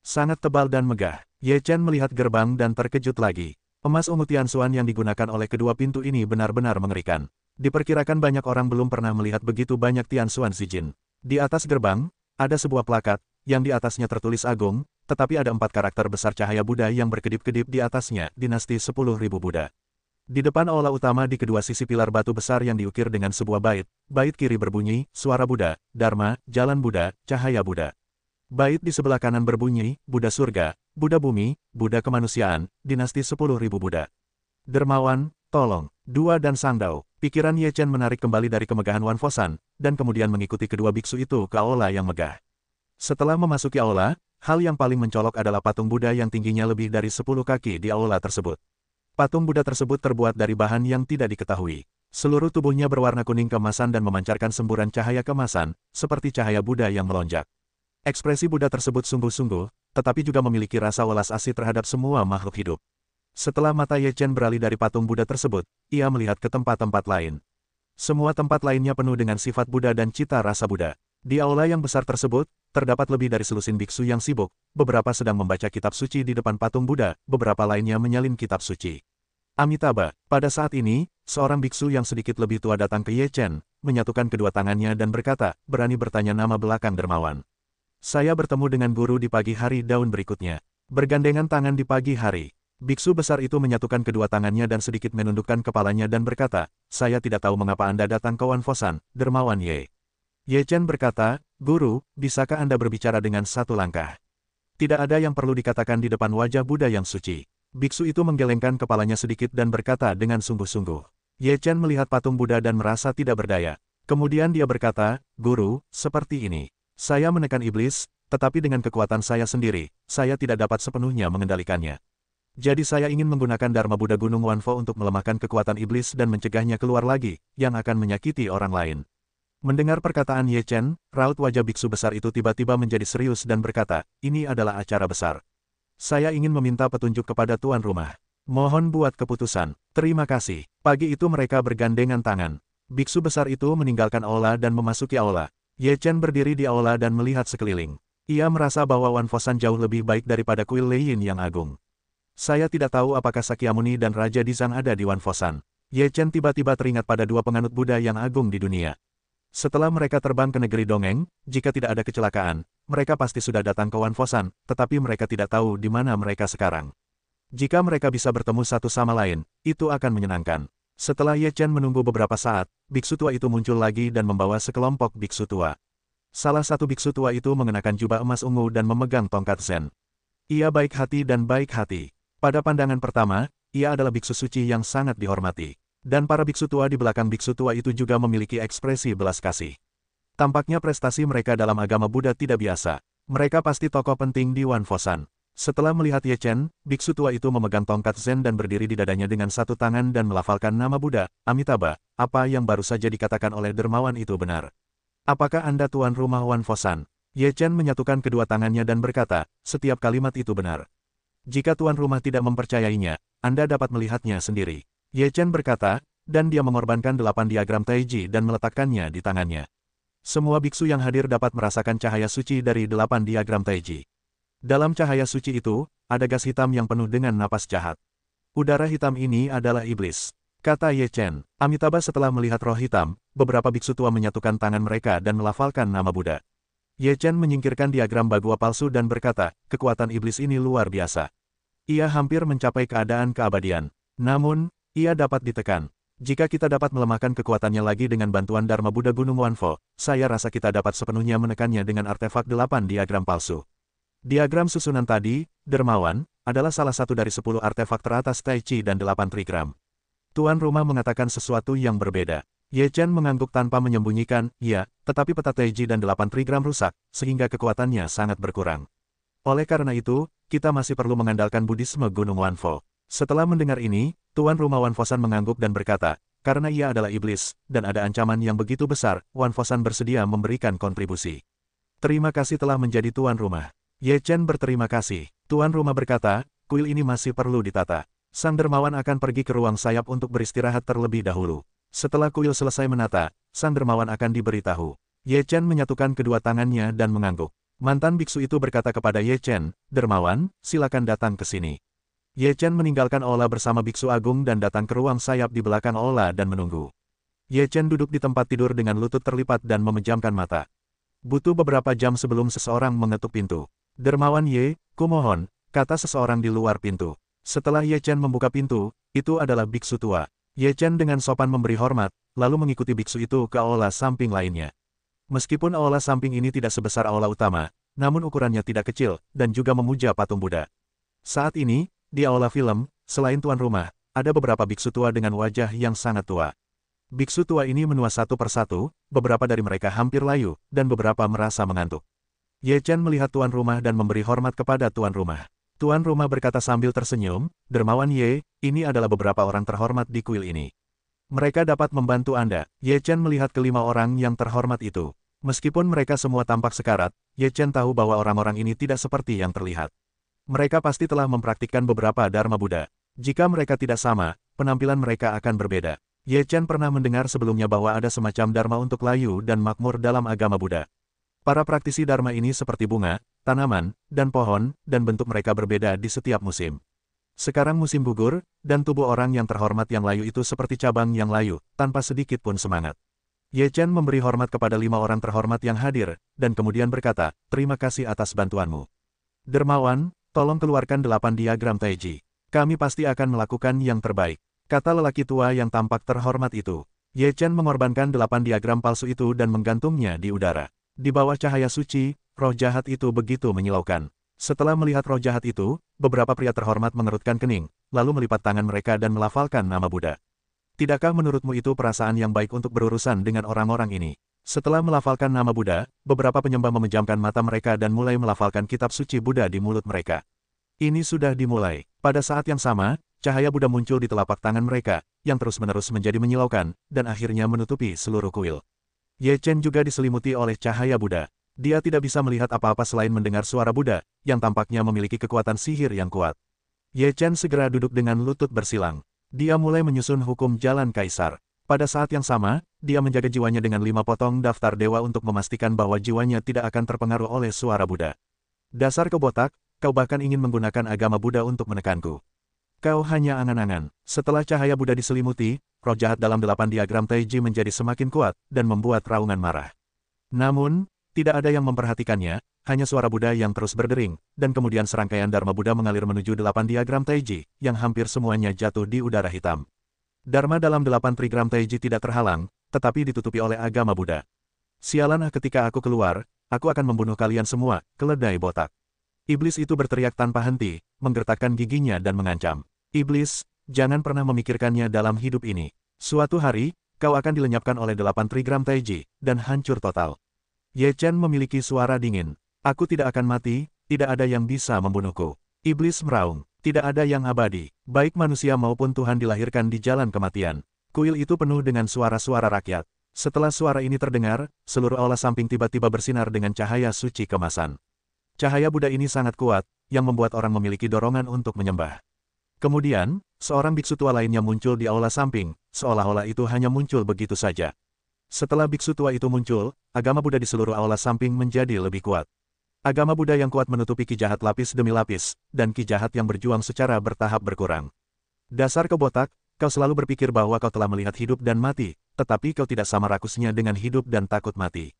Sangat tebal dan megah. Ye Chen melihat gerbang dan terkejut lagi. Emas ungu Tianxuan yang digunakan oleh kedua pintu ini benar-benar mengerikan. Diperkirakan banyak orang belum pernah melihat begitu banyak Tianxuan Zijin. Di atas gerbang, ada sebuah plakat, yang di atasnya tertulis agung, tetapi ada 4 karakter besar cahaya Buddha yang berkedip-kedip di atasnya, dinasti 10.000 Buddha. Di depan aula utama di kedua sisi pilar batu besar yang diukir dengan sebuah bait kiri berbunyi, suara Buddha, Dharma, jalan Buddha, cahaya Buddha. Bait di sebelah kanan berbunyi, Buddha surga, Buddha bumi, Buddha kemanusiaan, dinasti 10.000 Buddha. Dermawan, tolong, Dua dan Sangdao. Pikiran Ye Chen menarik kembali dari kemegahan Wanfosan, dan kemudian mengikuti kedua biksu itu ke aula yang megah. Setelah memasuki aula, hal yang paling mencolok adalah patung Buddha yang tingginya lebih dari 10 kaki di aula tersebut. Patung Buddha tersebut terbuat dari bahan yang tidak diketahui. Seluruh tubuhnya berwarna kuning keemasan dan memancarkan semburan cahaya keemasan, seperti cahaya Buddha yang melonjak. Ekspresi Buddha tersebut sungguh-sungguh, tetapi juga memiliki rasa welas asih terhadap semua makhluk hidup. Setelah mata Ye Chen beralih dari patung Buddha tersebut, ia melihat ke tempat-tempat lain. Semua tempat lainnya penuh dengan sifat Buddha dan cita rasa Buddha. Di aula yang besar tersebut, terdapat lebih dari selusin biksu yang sibuk, beberapa sedang membaca kitab suci di depan patung Buddha, beberapa lainnya menyalin kitab suci. Amitabha, pada saat ini, seorang biksu yang sedikit lebih tua datang ke Ye Chen, menyatukan kedua tangannya dan berkata, berani bertanya nama belakang dermawan. Saya bertemu dengan guru di pagi hari daun berikutnya. Bergandengan tangan di pagi hari. Biksu besar itu menyatukan kedua tangannya dan sedikit menundukkan kepalanya dan berkata, saya tidak tahu mengapa Anda datang ke Wanfosan, dermawan Ye. Ye Chen berkata, Guru, bisakah Anda berbicara dengan satu langkah? Tidak ada yang perlu dikatakan di depan wajah Buddha yang suci. Biksu itu menggelengkan kepalanya sedikit dan berkata dengan sungguh-sungguh. Ye Chen melihat patung Buddha dan merasa tidak berdaya. Kemudian dia berkata, Guru, seperti ini. Saya menekan iblis, tetapi dengan kekuatan saya sendiri, saya tidak dapat sepenuhnya mengendalikannya. Jadi saya ingin menggunakan Dharma Buddha Gunung Wanfo untuk melemahkan kekuatan iblis dan mencegahnya keluar lagi, yang akan menyakiti orang lain. Mendengar perkataan Ye Chen, raut wajah biksu besar itu tiba-tiba menjadi serius dan berkata, ini adalah acara besar. Saya ingin meminta petunjuk kepada tuan rumah. Mohon buat keputusan. Terima kasih. Pagi itu mereka bergandengan tangan. Biksu besar itu meninggalkan aula dan memasuki aula. Ye Chen berdiri di aula dan melihat sekeliling. Ia merasa bahwa Wanfosan jauh lebih baik daripada kuil Leiyin yang agung. Saya tidak tahu apakah Sakyamuni dan Raja Dizang ada di Wanfosan. Ye Chen tiba-tiba teringat pada 2 penganut Buddha yang agung di dunia. Setelah mereka terbang ke negeri dongeng, jika tidak ada kecelakaan, mereka pasti sudah datang ke Wanfosan, tetapi mereka tidak tahu di mana mereka sekarang. Jika mereka bisa bertemu satu sama lain, itu akan menyenangkan. Setelah Ye Chen menunggu beberapa saat, biksu tua itu muncul lagi dan membawa sekelompok biksu tua. Salah satu biksu tua itu mengenakan jubah emas ungu dan memegang tongkat zen. Ia baik hati dan baik hati. Pada pandangan pertama, ia adalah biksu suci yang sangat dihormati. Dan para biksu tua di belakang biksu tua itu juga memiliki ekspresi belas kasih. Tampaknya prestasi mereka dalam agama Buddha tidak biasa. Mereka pasti tokoh penting di Wanfosan. Setelah melihat Ye Chen, biksu tua itu memegang tongkat zen dan berdiri di dadanya dengan satu tangan dan melafalkan nama Buddha, Amitabha. Apa yang baru saja dikatakan oleh dermawan itu benar? Apakah Anda tuan rumah Wanfosan? Ye Chen menyatukan kedua tangannya dan berkata, setiap kalimat itu benar. Jika tuan rumah tidak mempercayainya, Anda dapat melihatnya sendiri. Ye Chen berkata, dan dia mengorbankan 8 diagram Taiji dan meletakkannya di tangannya. Semua biksu yang hadir dapat merasakan cahaya suci dari 8 diagram Taiji. Dalam cahaya suci itu, ada gas hitam yang penuh dengan napas jahat. Udara hitam ini adalah iblis, kata Ye Chen. Amitabha setelah melihat roh hitam, beberapa biksu tua menyatukan tangan mereka dan melafalkan nama Buddha. Ye Chen menyingkirkan diagram bagua palsu dan berkata, kekuatan iblis ini luar biasa. Ia hampir mencapai keadaan keabadian. Namun, ia dapat ditekan. Jika kita dapat melemahkan kekuatannya lagi dengan bantuan Dharma Buddha Gunung Wanfo, saya rasa kita dapat sepenuhnya menekannya dengan artefak 8 diagram palsu. Diagram susunan tadi, dermawan, adalah salah satu dari 10 artefak teratas Tai Chi dan 8 trigram. Tuan rumah mengatakan sesuatu yang berbeda. Ye Chen mengangguk tanpa menyembunyikan, ya, tetapi peta Tai Chi dan 8 trigram rusak, sehingga kekuatannya sangat berkurang. Oleh karena itu, kita masih perlu mengandalkan Buddhisme Gunung Wanfo. Setelah mendengar ini, Tuan Rumah Wan Fosan mengangguk dan berkata, karena ia adalah iblis, dan ada ancaman yang begitu besar, Wan Fosan bersedia memberikan kontribusi. Terima kasih telah menjadi tuan rumah. Ye Chen berterima kasih. Tuan rumah berkata, kuil ini masih perlu ditata. Sang dermawan akan pergi ke ruang sayap untuk beristirahat terlebih dahulu. Setelah kuil selesai menata, sang dermawan akan diberitahu. Ye Chen menyatukan kedua tangannya dan mengangguk. Mantan biksu itu berkata kepada Ye Chen, dermawan, silakan datang ke sini. Ye Chen meninggalkan aula bersama biksu agung dan datang ke ruang sayap di belakang aula dan menunggu. Ye Chen duduk di tempat tidur dengan lutut terlipat dan memejamkan mata. Butuh beberapa jam sebelum seseorang mengetuk pintu. Dermawan Ye, kumohon, kata seseorang di luar pintu. Setelah Ye Chen membuka pintu, itu adalah biksu tua. Ye Chen dengan sopan memberi hormat, lalu mengikuti biksu itu ke aula samping lainnya. Meskipun aula samping ini tidak sebesar aula utama, namun ukurannya tidak kecil, dan juga memuja patung Buddha. Saat ini, di aula film, selain tuan rumah, ada beberapa biksu tua dengan wajah yang sangat tua. Biksu tua ini menua satu persatu, beberapa dari mereka hampir layu, dan beberapa merasa mengantuk. Ye Chen melihat tuan rumah dan memberi hormat kepada tuan rumah. Tuan rumah berkata sambil tersenyum, dermawan Ye, ini adalah beberapa orang terhormat di kuil ini. Mereka dapat membantu Anda. Ye Chen melihat kelima orang yang terhormat itu. Meskipun mereka semua tampak sekarat, Ye Chen tahu bahwa orang-orang ini tidak seperti yang terlihat. Mereka pasti telah mempraktikkan beberapa Dharma Buddha. Jika mereka tidak sama, penampilan mereka akan berbeda. Ye Chen pernah mendengar sebelumnya bahwa ada semacam dharma untuk layu dan makmur dalam agama Buddha. Para praktisi dharma ini seperti bunga, tanaman, dan pohon, dan bentuk mereka berbeda di setiap musim. Sekarang musim gugur, dan tubuh orang yang terhormat yang layu itu seperti cabang yang layu, tanpa sedikit pun semangat. Ye Chen memberi hormat kepada 5 orang terhormat yang hadir, dan kemudian berkata, terima kasih atas bantuanmu. Dermawan, tolong keluarkan 8 diagram Taiji. Kami pasti akan melakukan yang terbaik. Kata lelaki tua yang tampak terhormat itu. Ye Chen mengorbankan 8 diagram palsu itu dan menggantungnya di udara. Di bawah cahaya suci, roh jahat itu begitu menyilaukan. Setelah melihat roh jahat itu, beberapa pria terhormat mengerutkan kening, lalu melipat tangan mereka dan melafalkan nama Buddha. Tidakkah menurutmu itu perasaan yang baik untuk berurusan dengan orang-orang ini? Setelah melafalkan nama Buddha, beberapa penyembah memejamkan mata mereka dan mulai melafalkan kitab suci Buddha di mulut mereka. Ini sudah dimulai. Pada saat yang sama, cahaya Buddha muncul di telapak tangan mereka, yang terus-menerus menjadi menyilaukan, dan akhirnya menutupi seluruh kuil. Ye Chen juga diselimuti oleh cahaya Buddha. Dia tidak bisa melihat apa-apa selain mendengar suara Buddha, yang tampaknya memiliki kekuatan sihir yang kuat. Ye Chen segera duduk dengan lutut bersilang. Dia mulai menyusun hukum jalan kaisar. Pada saat yang sama, dia menjaga jiwanya dengan 5 potong daftar dewa untuk memastikan bahwa jiwanya tidak akan terpengaruh oleh suara Buddha. Dasar kebotak, kau bahkan ingin menggunakan agama Buddha untuk menekanku. Kau hanya angan-angan. Setelah cahaya Buddha diselimuti, roh jahat dalam 8 diagram Taiji menjadi semakin kuat, dan membuat raungan marah. Namun, tidak ada yang memperhatikannya, hanya suara Buddha yang terus berdering, dan kemudian serangkaian Dharma Buddha mengalir menuju 8 diagram Taiji, yang hampir semuanya jatuh di udara hitam. Dharma dalam 8 trigram Taiji tidak terhalang, tetapi ditutupi oleh agama Buddha. Sialan ketika aku keluar, aku akan membunuh kalian semua, keledai botak. Iblis itu berteriak tanpa henti, menggertakkan giginya dan mengancam. Iblis, jangan pernah memikirkannya dalam hidup ini. Suatu hari, kau akan dilenyapkan oleh 8 trigram Taiji, dan hancur total. Ye Chen memiliki suara dingin. Aku tidak akan mati, tidak ada yang bisa membunuhku. Iblis meraung. Tidak ada yang abadi. Baik manusia maupun Tuhan dilahirkan di jalan kematian. Kuil itu penuh dengan suara-suara rakyat. Setelah suara ini terdengar, seluruh aula samping tiba-tiba bersinar dengan cahaya suci kemasan. Cahaya Buddha ini sangat kuat, yang membuat orang memiliki dorongan untuk menyembah. Kemudian, seorang biksu tua lainnya muncul di aula samping, seolah-olah itu hanya muncul begitu saja. Setelah biksu tua itu muncul, agama Buddha di seluruh aula samping menjadi lebih kuat. Agama Buddha yang kuat menutupi ki jahat lapis demi lapis, dan ki jahat yang berjuang secara bertahap berkurang. Dasar kebotak, kau selalu berpikir bahwa kau telah melihat hidup dan mati, tetapi kau tidak sama rakusnya dengan hidup dan takut mati.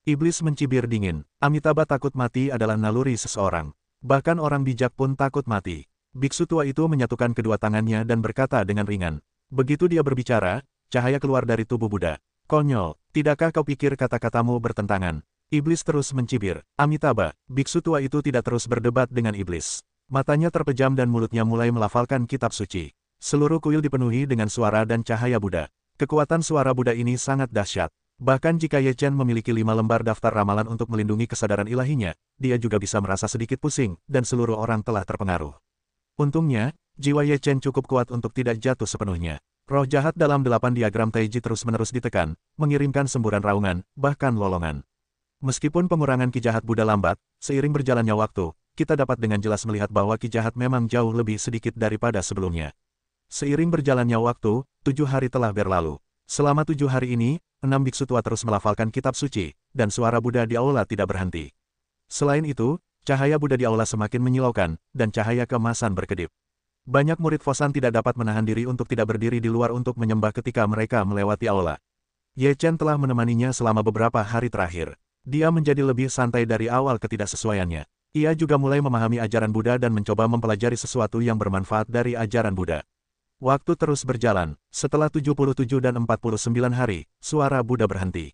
Iblis mencibir dingin. Amitabha takut mati adalah naluri seseorang. Bahkan orang bijak pun takut mati. Biksu tua itu menyatukan kedua tangannya dan berkata dengan ringan. Begitu dia berbicara, cahaya keluar dari tubuh Buddha. Konyol, tidakkah kau pikir kata-katamu bertentangan? Iblis terus mencibir. Amitabha, biksu tua itu tidak terus berdebat dengan iblis. Matanya terpejam dan mulutnya mulai melafalkan kitab suci. Seluruh kuil dipenuhi dengan suara dan cahaya Buddha. Kekuatan suara Buddha ini sangat dahsyat. Bahkan jika Ye Chen memiliki 5 lembar daftar ramalan untuk melindungi kesadaran ilahinya, dia juga bisa merasa sedikit pusing, dan seluruh orang telah terpengaruh. Untungnya, jiwa Ye Chen cukup kuat untuk tidak jatuh sepenuhnya. Roh jahat dalam 8 diagram Taiji terus-menerus ditekan, mengirimkan semburan raungan, bahkan lolongan. Meskipun pengurangan ki jahat Buddha lambat, seiring berjalannya waktu, kita dapat dengan jelas melihat bahwa ki jahat memang jauh lebih sedikit daripada sebelumnya. Seiring berjalannya waktu, 7 hari telah berlalu. Selama 7 hari ini, 6 biksu tua terus melafalkan kitab suci, dan suara Buddha di aula tidak berhenti. Selain itu, cahaya Buddha di aula semakin menyilaukan, dan cahaya keemasan berkedip. Banyak murid Fosan tidak dapat menahan diri untuk tidak berdiri di luar untuk menyembah ketika mereka melewati aula. Ye Chen telah menemaninya selama beberapa hari terakhir. Dia menjadi lebih santai dari awal ketidaksesuaiannya. Ia juga mulai memahami ajaran Buddha dan mencoba mempelajari sesuatu yang bermanfaat dari ajaran Buddha. Waktu terus berjalan, setelah 77 dan 49 hari, suara Buddha berhenti.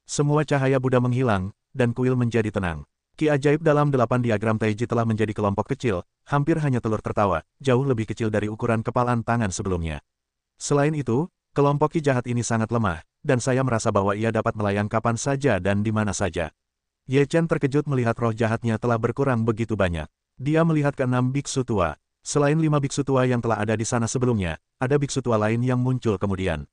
Semua cahaya Buddha menghilang, dan kuil menjadi tenang. Ki ajaib dalam 8 diagram Taiji telah menjadi kelompok kecil, hampir hanya telur tertawa, jauh lebih kecil dari ukuran kepalan tangan sebelumnya. Selain itu, kelompok ki jahat ini sangat lemah, dan saya merasa bahwa ia dapat melayang kapan saja dan di mana saja. Ye Chen terkejut melihat roh jahatnya telah berkurang begitu banyak. Dia melihat ke-6 biksu tua. Selain 5 biksu tua yang telah ada di sana sebelumnya, ada biksu tua lain yang muncul kemudian.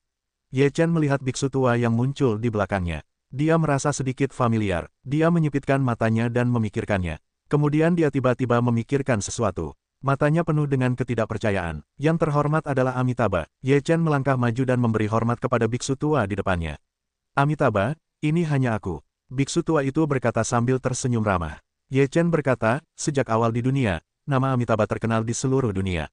Ye Chen melihat biksu tua yang muncul di belakangnya. Dia merasa sedikit familiar. Dia menyipitkan matanya dan memikirkannya. Kemudian dia tiba-tiba memikirkan sesuatu. Matanya penuh dengan ketidakpercayaan. Yang terhormat adalah Amitabha. Ye Chen melangkah maju dan memberi hormat kepada biksu tua di depannya. Amitabha, ini hanya aku. Biksu tua itu berkata sambil tersenyum ramah. Ye Chen berkata, sejak awal di dunia, nama Amitabha terkenal di seluruh dunia.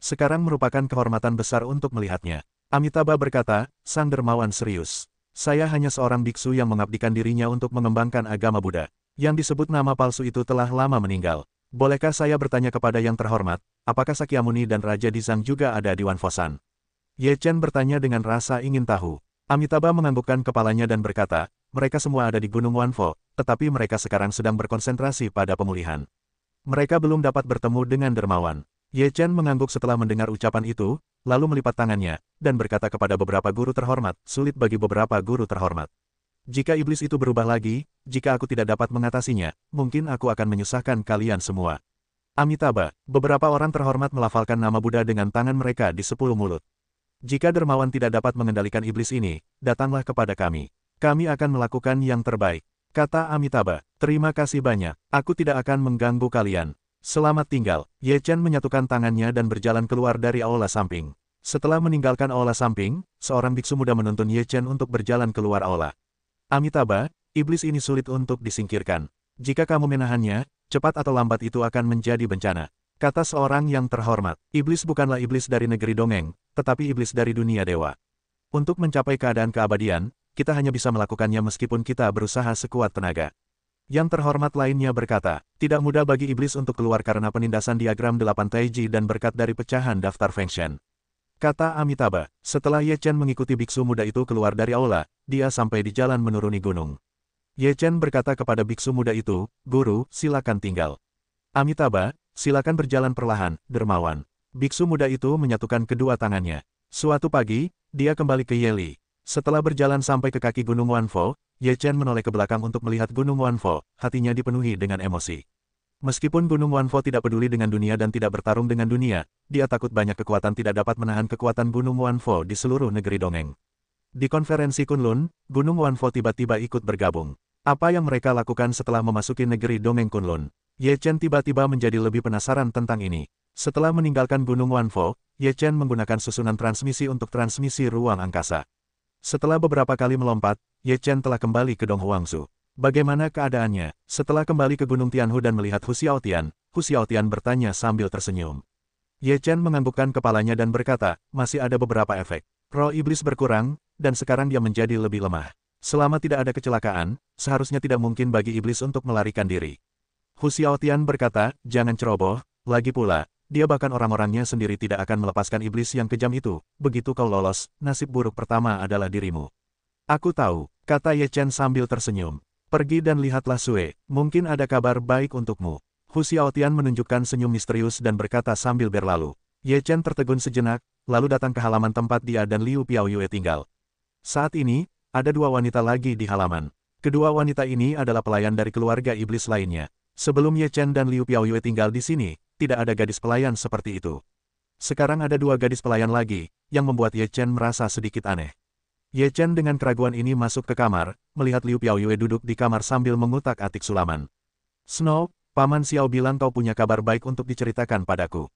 Sekarang merupakan kehormatan besar untuk melihatnya. Amitabha berkata, sang dermawan serius. Saya hanya seorang biksu yang mengabdikan dirinya untuk mengembangkan agama Buddha. Yang disebut nama palsu itu telah lama meninggal. Bolehkah saya bertanya kepada yang terhormat, apakah Sakyamuni dan Raja Dizang juga ada di Wan Fosan? Ye Chen bertanya dengan rasa ingin tahu. Amitabha menganggukkan kepalanya dan berkata, mereka semua ada di Gunung Wanfo, tetapi mereka sekarang sedang berkonsentrasi pada pemulihan. Mereka belum dapat bertemu dengan dermawan. Ye Chen mengangguk setelah mendengar ucapan itu, lalu melipat tangannya, dan berkata kepada beberapa guru terhormat, sulit bagi beberapa guru terhormat. Jika iblis itu berubah lagi, jika aku tidak dapat mengatasinya, mungkin aku akan menyusahkan kalian semua. Amitabha, beberapa orang terhormat melafalkan nama Buddha dengan tangan mereka di 10 mulut. Jika dermawan tidak dapat mengendalikan iblis ini, datanglah kepada kami. Kami akan melakukan yang terbaik. Kata Amitabha, terima kasih banyak, aku tidak akan mengganggu kalian. Selamat tinggal. Ye Chen menyatukan tangannya dan berjalan keluar dari aula samping. Setelah meninggalkan aula samping, seorang biksu muda menuntun Ye Chen untuk berjalan keluar aula. Amitabha, iblis ini sulit untuk disingkirkan. Jika kamu menahannya, cepat atau lambat itu akan menjadi bencana. Kata seorang yang terhormat, iblis bukanlah iblis dari negeri dongeng, tetapi iblis dari dunia dewa. Untuk mencapai keadaan keabadian, kita hanya bisa melakukannya meskipun kita berusaha sekuat tenaga. Yang terhormat lainnya berkata, tidak mudah bagi iblis untuk keluar karena penindasan diagram 8 Taiji dan berkat dari pecahan daftar Fengshen. Kata Amitabha, setelah Ye Chen mengikuti biksu muda itu keluar dari aula, dia sampai di jalan menuruni gunung. Ye Chen berkata kepada biksu muda itu, guru, silakan tinggal. Amitabha, silakan berjalan perlahan, dermawan. Biksu muda itu menyatukan kedua tangannya. Suatu pagi, dia kembali ke Yeli. Setelah berjalan sampai ke kaki Gunung Wanfo, Ye Chen menoleh ke belakang untuk melihat Gunung Wanfo, hatinya dipenuhi dengan emosi. Meskipun Gunung Wanfo tidak peduli dengan dunia dan tidak bertarung dengan dunia, dia takut banyak kekuatan tidak dapat menahan kekuatan Gunung Wanfo di seluruh negeri dongeng. Di konferensi Kunlun, Gunung Wanfo tiba-tiba ikut bergabung. Apa yang mereka lakukan setelah memasuki negeri dongeng Kunlun? Ye Chen tiba-tiba menjadi lebih penasaran tentang ini. Setelah meninggalkan Gunung Wanfo, Ye Chen menggunakan susunan transmisi untuk transmisi ruang angkasa. Setelah beberapa kali melompat, Ye Chen telah kembali ke Dong Huangzu. Bagaimana keadaannya? Setelah kembali ke Gunung Tianhu dan melihat Hu Xiaotian bertanya sambil tersenyum. Ye Chen menganggukkan kepalanya dan berkata, masih ada beberapa efek. Roh iblis berkurang, dan sekarang dia menjadi lebih lemah. Selama tidak ada kecelakaan, seharusnya tidak mungkin bagi iblis untuk melarikan diri. Hu Xiaotian berkata, jangan ceroboh, lagi pula, dia bahkan orang-orangnya sendiri tidak akan melepaskan iblis yang kejam itu. Begitu kau lolos, nasib buruk pertama adalah dirimu. Aku tahu, kata Ye Chen sambil tersenyum. Pergi dan lihatlah Sue, mungkin ada kabar baik untukmu. Hu Xiaotian menunjukkan senyum misterius dan berkata sambil berlalu. Ye Chen tertegun sejenak, lalu datang ke halaman tempat dia dan Liu Piaoyue tinggal. Saat ini, ada dua wanita lagi di halaman. Kedua wanita ini adalah pelayan dari keluarga iblis lainnya. Sebelum Ye Chen dan Liu Piaoyue tinggal di sini, tidak ada gadis pelayan seperti itu. Sekarang ada dua gadis pelayan lagi, yang membuat Ye Chen merasa sedikit aneh. Ye Chen dengan keraguan ini masuk ke kamar, melihat Liu Piaoyue duduk di kamar sambil mengutak-atik sulaman. Snow, Paman Xiao bilang kau punya kabar baik untuk diceritakan padaku.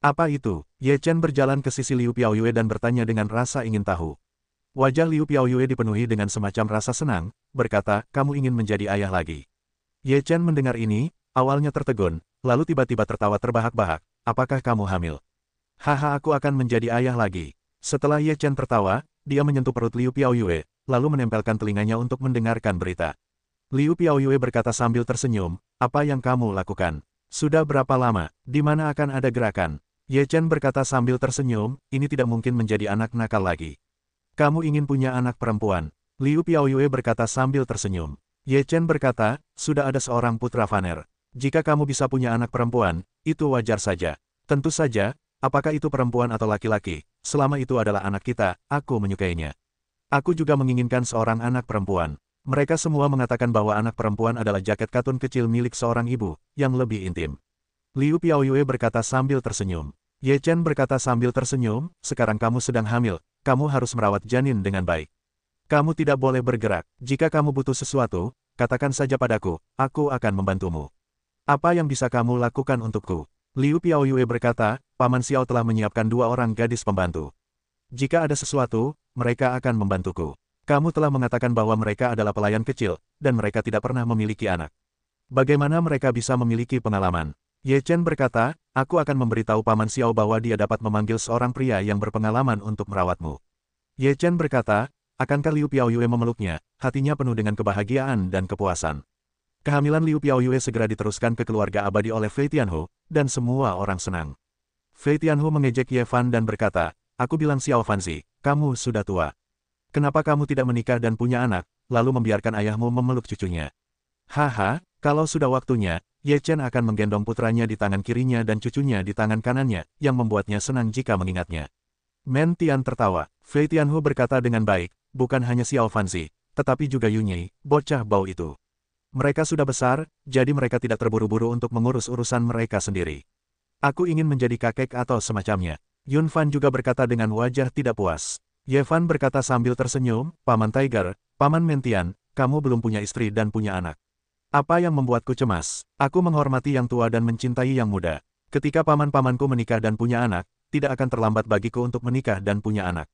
Apa itu? Ye Chen berjalan ke sisi Liu Piaoyue dan bertanya dengan rasa ingin tahu. Wajah Liu Piaoyue dipenuhi dengan semacam rasa senang, berkata, kamu ingin menjadi ayah lagi. Ye Chen mendengar ini, awalnya tertegun, lalu tiba-tiba tertawa terbahak-bahak, apakah kamu hamil? Haha, aku akan menjadi ayah lagi. Setelah Ye Chen tertawa, dia menyentuh perut Liu Piaoyue, lalu menempelkan telinganya untuk mendengarkan berita. Liu Piaoyue berkata sambil tersenyum, apa yang kamu lakukan? Sudah berapa lama? Di mana akan ada gerakan? Ye Chen berkata sambil tersenyum, ini tidak mungkin menjadi anak nakal lagi. Kamu ingin punya anak perempuan? Liu Piaoyue berkata sambil tersenyum. Ye Chen berkata, sudah ada seorang putra Vaner. Jika kamu bisa punya anak perempuan, itu wajar saja. Tentu saja, apakah itu perempuan atau laki-laki, selama itu adalah anak kita, aku menyukainya. Aku juga menginginkan seorang anak perempuan. Mereka semua mengatakan bahwa anak perempuan adalah jaket katun kecil milik seorang ibu, yang lebih intim. Liu Piaoyue berkata sambil tersenyum. Ye Chen berkata sambil tersenyum, sekarang kamu sedang hamil, kamu harus merawat janin dengan baik. Kamu tidak boleh bergerak, jika kamu butuh sesuatu, katakan saja padaku, aku akan membantumu. Apa yang bisa kamu lakukan untukku? Liu Piaoyue berkata, Paman Xiao telah menyiapkan dua orang gadis pembantu. Jika ada sesuatu, mereka akan membantuku. Kamu telah mengatakan bahwa mereka adalah pelayan kecil, dan mereka tidak pernah memiliki anak. Bagaimana mereka bisa memiliki pengalaman? Ye Chen berkata, aku akan memberitahu Paman Xiao bahwa dia dapat memanggil seorang pria yang berpengalaman untuk merawatmu. Ye Chen berkata, akankah Liu Piaoyue memeluknya, hatinya penuh dengan kebahagiaan dan kepuasan. Kehamilan Liu Piaoyue segera diteruskan ke keluarga abadi oleh Fei Tianhu, dan semua orang senang. Fei Tianhu mengejek Ye Fan dan berkata, aku bilang Xiao Fanzi, kamu sudah tua. Kenapa kamu tidak menikah dan punya anak, lalu membiarkan ayahmu memeluk cucunya? Haha, kalau sudah waktunya, Ye Chen akan menggendong putranya di tangan kirinya dan cucunya di tangan kanannya, yang membuatnya senang jika mengingatnya. Men Tian tertawa. Fei Tianhu berkata dengan baik, bukan hanya Xiao Fanzi, tetapi juga Yunyi, bocah bau itu. Mereka sudah besar, jadi mereka tidak terburu-buru untuk mengurus urusan mereka sendiri. Aku ingin menjadi kakek atau semacamnya. Yun Fan juga berkata dengan wajah tidak puas. Ye Fan berkata sambil tersenyum, Paman Tiger, Paman Mentian, kamu belum punya istri dan punya anak. Apa yang membuatku cemas? Aku menghormati yang tua dan mencintai yang muda. Ketika paman-pamanku menikah dan punya anak, tidak akan terlambat bagiku untuk menikah dan punya anak.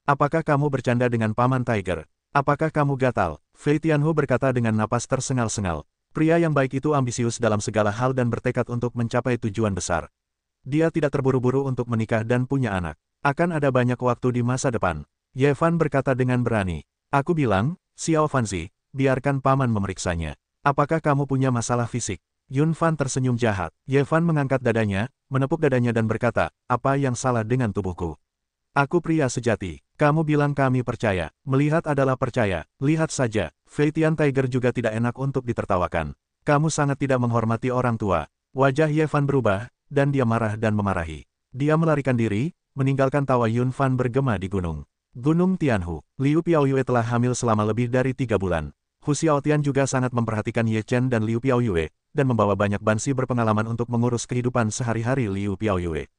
Apakah kamu bercanda dengan Paman Tiger? Apakah kamu gatal? Fei Tianhu berkata dengan napas tersengal-sengal. Pria yang baik itu ambisius dalam segala hal dan bertekad untuk mencapai tujuan besar. Dia tidak terburu-buru untuk menikah dan punya anak. Akan ada banyak waktu di masa depan. Ye Fan berkata dengan berani. Aku bilang, Xiao Fanzi, biarkan paman memeriksanya. Apakah kamu punya masalah fisik? Yun Fan tersenyum jahat. Ye Fan mengangkat dadanya, menepuk dadanya dan berkata, apa yang salah dengan tubuhku? Aku pria sejati. Kamu bilang kami percaya. Melihat adalah percaya. Lihat saja, Fei Tian Tiger juga tidak enak untuk ditertawakan. Kamu sangat tidak menghormati orang tua. Wajah Ye Fan berubah, dan dia marah dan memarahi. Dia melarikan diri, meninggalkan tawa Yun Fan bergema di gunung. Gunung Tianhu. Liu Piaoyue telah hamil selama lebih dari 3 bulan. Hu Xiaotian juga sangat memperhatikan Ye Chen dan Liu Piaoyue, dan membawa banyak bansi berpengalaman untuk mengurus kehidupan sehari-hari Liu Piaoyue.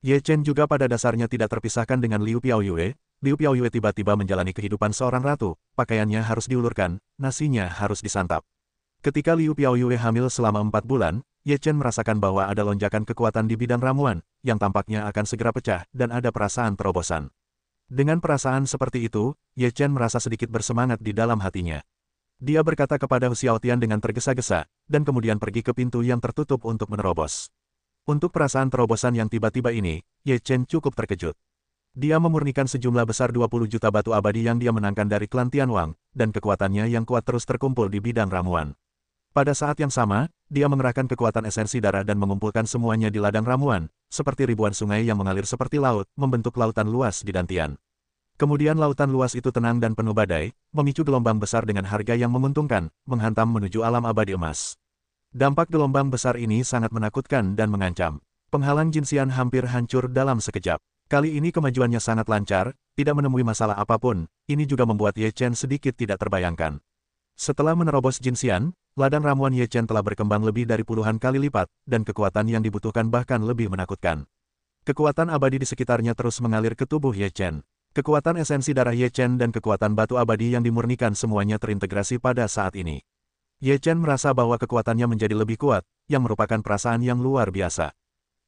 Ye Chen juga pada dasarnya tidak terpisahkan dengan Liu Piaoyue. Liu Piaoyue tiba-tiba menjalani kehidupan seorang ratu, pakaiannya harus diulurkan, nasinya harus disantap. Ketika Liu Piaoyue hamil selama 4 bulan, Ye Chen merasakan bahwa ada lonjakan kekuatan di bidang ramuan, yang tampaknya akan segera pecah, dan ada perasaan terobosan. Dengan perasaan seperti itu, Ye Chen merasa sedikit bersemangat di dalam hatinya. Dia berkata kepada Hu Xiaotian dengan tergesa-gesa, dan kemudian pergi ke pintu yang tertutup untuk menerobos. Untuk perasaan terobosan yang tiba-tiba ini, Ye Chen cukup terkejut. Dia memurnikan sejumlah besar 20 juta batu abadi yang dia menangkan dari klan Tianwang, dan kekuatannya yang kuat terus terkumpul di bidang ramuan. Pada saat yang sama, dia mengerahkan kekuatan esensi darah dan mengumpulkan semuanya di ladang ramuan, seperti ribuan sungai yang mengalir seperti laut, membentuk lautan luas di Dantian. Kemudian lautan luas itu tenang dan penuh badai, memicu gelombang besar dengan harga yang menguntungkan, menghantam menuju alam abadi emas. Dampak gelombang besar ini sangat menakutkan dan mengancam. Penghalang Jinxian hampir hancur dalam sekejap. Kali ini kemajuannya sangat lancar, tidak menemui masalah apapun, ini juga membuat Ye Chen sedikit tidak terbayangkan. Setelah menerobos Jinxian, ladang ramuan Ye Chen telah berkembang lebih dari puluhan kali lipat, dan kekuatan yang dibutuhkan bahkan lebih menakutkan. Kekuatan abadi di sekitarnya terus mengalir ke tubuh Ye Chen. Kekuatan esensi darah Ye Chen dan kekuatan batu abadi yang dimurnikan semuanya terintegrasi pada saat ini. Ye Chen merasa bahwa kekuatannya menjadi lebih kuat, yang merupakan perasaan yang luar biasa.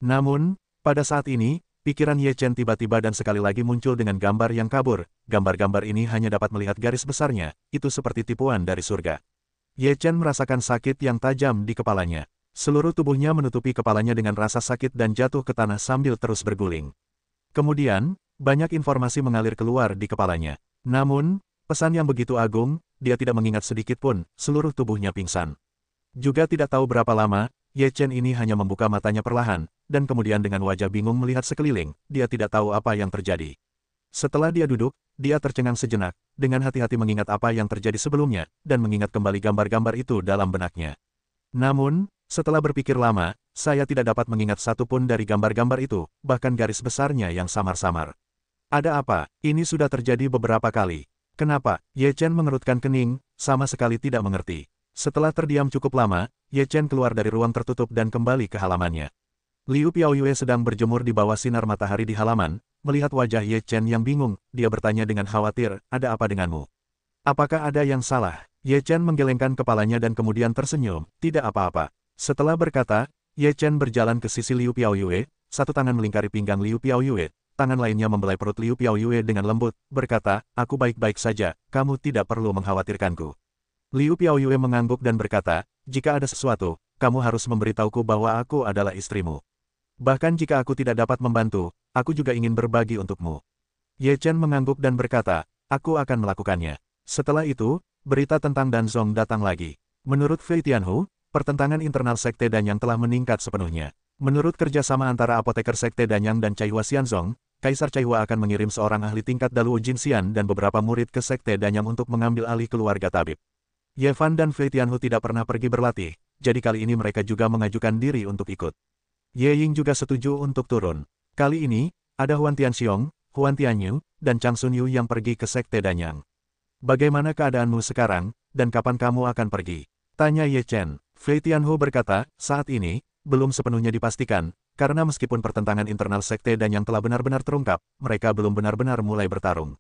Namun, pada saat ini, pikiran Ye Chen tiba-tiba dan sekali lagi muncul dengan gambar yang kabur. Gambar-gambar ini hanya dapat melihat garis besarnya, itu seperti tipuan dari surga. Ye Chen merasakan sakit yang tajam di kepalanya. Seluruh tubuhnya menutupi kepalanya dengan rasa sakit dan jatuh ke tanah sambil terus berguling. Kemudian, banyak informasi mengalir keluar di kepalanya. Namun, pesan yang begitu agung, dia tidak mengingat sedikit pun, seluruh tubuhnya pingsan. Juga tidak tahu berapa lama, Ye Chen ini hanya membuka matanya perlahan, dan kemudian dengan wajah bingung melihat sekeliling, dia tidak tahu apa yang terjadi. Setelah dia duduk, dia tercengang sejenak, dengan hati-hati mengingat apa yang terjadi sebelumnya, dan mengingat kembali gambar-gambar itu dalam benaknya. Namun, setelah berpikir lama, saya tidak dapat mengingat satu pun dari gambar-gambar itu, bahkan garis besarnya yang samar-samar. Ada apa? Ini sudah terjadi beberapa kali. Kenapa? Ye Chen mengerutkan kening, sama sekali tidak mengerti. Setelah terdiam cukup lama, Ye Chen keluar dari ruang tertutup dan kembali ke halamannya. Liu Piaoyue sedang berjemur di bawah sinar matahari di halaman, melihat wajah Ye Chen yang bingung, dia bertanya dengan khawatir, ada apa denganmu? Apakah ada yang salah? Ye Chen menggelengkan kepalanya dan kemudian tersenyum, tidak apa-apa. Setelah berkata, Ye Chen berjalan ke sisi Liu Piaoyue, satu tangan melingkari pinggang Liu Piaoyue, tangan lainnya membelai perut Liu Piaoyue dengan lembut, berkata, aku baik-baik saja, kamu tidak perlu mengkhawatirkanku. Liu Piaoyue mengangguk dan berkata, jika ada sesuatu, kamu harus memberitahuku bahwa aku adalah istrimu. Bahkan jika aku tidak dapat membantu, aku juga ingin berbagi untukmu. Ye Chen mengangguk dan berkata, aku akan melakukannya. Setelah itu, berita tentang Danzong datang lagi. Menurut Fei Tianhu, pertentangan internal Sekte Danyang telah meningkat sepenuhnya. Menurut kerjasama antara apoteker Sekte Danyang dan Caihua Xianzong, Kaisar Caihua akan mengirim seorang ahli tingkat Daluo Jinxian dan beberapa murid ke Sekte Danyang untuk mengambil alih keluarga tabib. Ye Fan dan Fei Tianhu tidak pernah pergi berlatih, jadi kali ini mereka juga mengajukan diri untuk ikut. Ye Ying juga setuju untuk turun. Kali ini, ada Huan Tianxiong, Huan Tianyu, dan Chang Sunyu yang pergi ke Sekte Danyang. Bagaimana keadaanmu sekarang, dan kapan kamu akan pergi? Tanya Ye Chen. Fei Tianhu berkata, saat ini, belum sepenuhnya dipastikan, karena meskipun pertentangan internal Sekte Danyang telah benar-benar terungkap, mereka belum benar-benar mulai bertarung.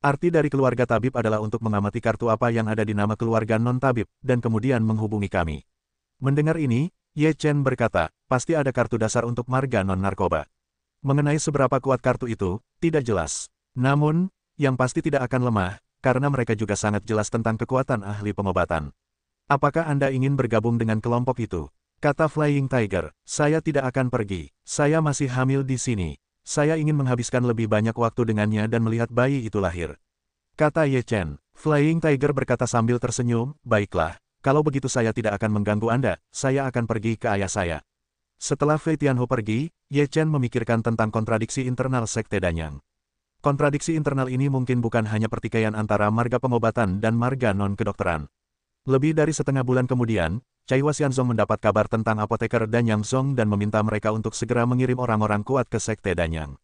Arti dari keluarga tabib adalah untuk mengamati kartu apa yang ada di nama keluarga non-tabib, dan kemudian menghubungi kami. Mendengar ini, Ye Chen berkata, pasti ada kartu dasar untuk marga non-narkoba. Mengenai seberapa kuat kartu itu, tidak jelas. Namun, yang pasti tidak akan lemah, karena mereka juga sangat jelas tentang kekuatan ahli pengobatan. Apakah Anda ingin bergabung dengan kelompok itu? Kata Flying Tiger, saya tidak akan pergi, saya masih hamil di sini. Saya ingin menghabiskan lebih banyak waktu dengannya dan melihat bayi itu lahir. Kata Ye Chen. Flying Tiger berkata sambil tersenyum, baiklah, kalau begitu saya tidak akan mengganggu Anda, saya akan pergi ke ayah saya. Setelah Fei Tianhu pergi, Ye Chen memikirkan tentang kontradiksi internal Sekte Danyang. Kontradiksi internal ini mungkin bukan hanya pertikaian antara marga pengobatan dan marga non-kedokteran. Lebih dari setengah bulan kemudian, Caihua Xianzong mendapat kabar tentang apoteker Danyang Zong dan meminta mereka untuk segera mengirim orang-orang kuat ke Sekte Danyang.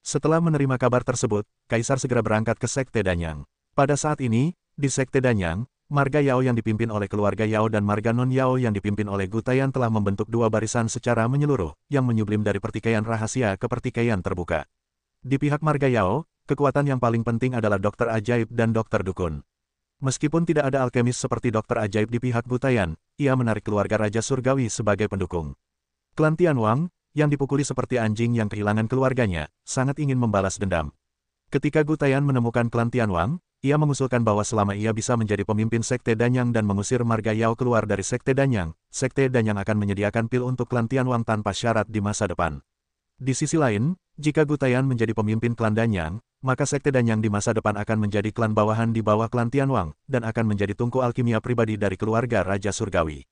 Setelah menerima kabar tersebut, Kaisar segera berangkat ke Sekte Danyang. Pada saat ini, di Sekte Danyang, marga Yao yang dipimpin oleh keluarga Yao dan marga non-Yao yang dipimpin oleh Gu Taiyan telah membentuk dua barisan secara menyeluruh, yang menyublim dari pertikaian rahasia ke pertikaian terbuka. Di pihak marga Yao, kekuatan yang paling penting adalah Dokter Ajaib dan Dokter Dukun. Meskipun tidak ada alkemis seperti Dokter Ajaib di pihak Gu Taiyan, ia menarik keluarga Raja Surgawi sebagai pendukung. Klan Tianwang, yang dipukuli seperti anjing yang kehilangan keluarganya, sangat ingin membalas dendam. Ketika Gu Taiyan menemukan klan Tianwang, ia mengusulkan bahwa selama ia bisa menjadi pemimpin Sekte Danyang dan mengusir marga Yao keluar dari Sekte Danyang, Sekte Danyang akan menyediakan pil untuk klan Tianwang tanpa syarat di masa depan. Di sisi lain, jika Gu Taiyan menjadi pemimpin klan Danyang, maka Sekte Danyang di masa depan akan menjadi klan bawahan di bawah klan Tianwang, dan akan menjadi tungku alkimia pribadi dari keluarga Raja Surgawi.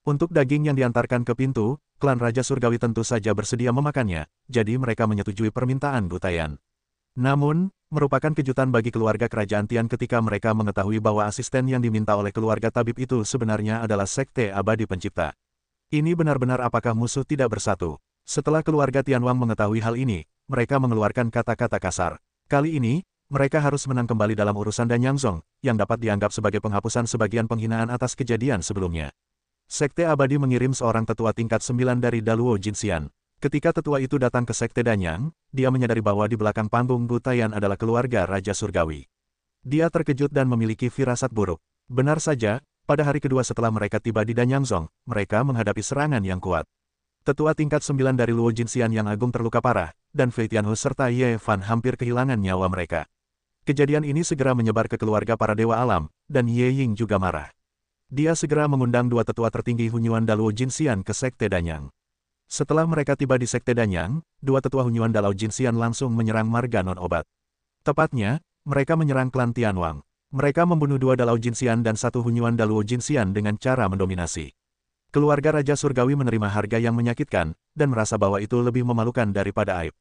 Untuk daging yang diantarkan ke pintu, klan Raja Surgawi tentu saja bersedia memakannya, jadi mereka menyetujui permintaan Gu Taiyan. Namun, merupakan kejutan bagi keluarga kerajaan Tian ketika mereka mengetahui bahwa asisten yang diminta oleh keluarga tabib itu sebenarnya adalah Sekte Abadi Pencipta. Ini benar-benar apakah musuh tidak bersatu? Setelah keluarga Tianwang mengetahui hal ini, mereka mengeluarkan kata-kata kasar. Kali ini, mereka harus menang kembali dalam urusan Danyang Zong, yang dapat dianggap sebagai penghapusan sebagian penghinaan atas kejadian sebelumnya. Sekte Abadi mengirim seorang tetua tingkat 9 dari Daluo Jinxian. Ketika tetua itu datang ke Sekte Danyang, dia menyadari bahwa di belakang panggung Gutayan adalah keluarga Raja Surgawi. Dia terkejut dan memiliki firasat buruk. Benar saja, pada hari kedua setelah mereka tiba di Danyangzong, mereka menghadapi serangan yang kuat. Tetua tingkat 9 dari Luo Jinxian yang agung terluka parah, dan Fei Tianhu serta Ye Fan hampir kehilangan nyawa mereka. Kejadian ini segera menyebar ke keluarga para dewa alam, dan Ye Ying juga marah. Dia segera mengundang dua tetua tertinggi Hunyuan Dalao Jinxian ke Sekte Danyang. Setelah mereka tiba di Sekte Danyang, dua tetua Hunyuan Dalao Jinxian langsung menyerang marga non-obat. Tepatnya, mereka menyerang klan Tianwang. Mereka membunuh dua Dalao Jinxian dan satu Hunyuan Dalao Jinxian dengan cara mendominasi. Keluarga Raja Surgawi menerima harga yang menyakitkan, dan merasa bahwa itu lebih memalukan daripada aib.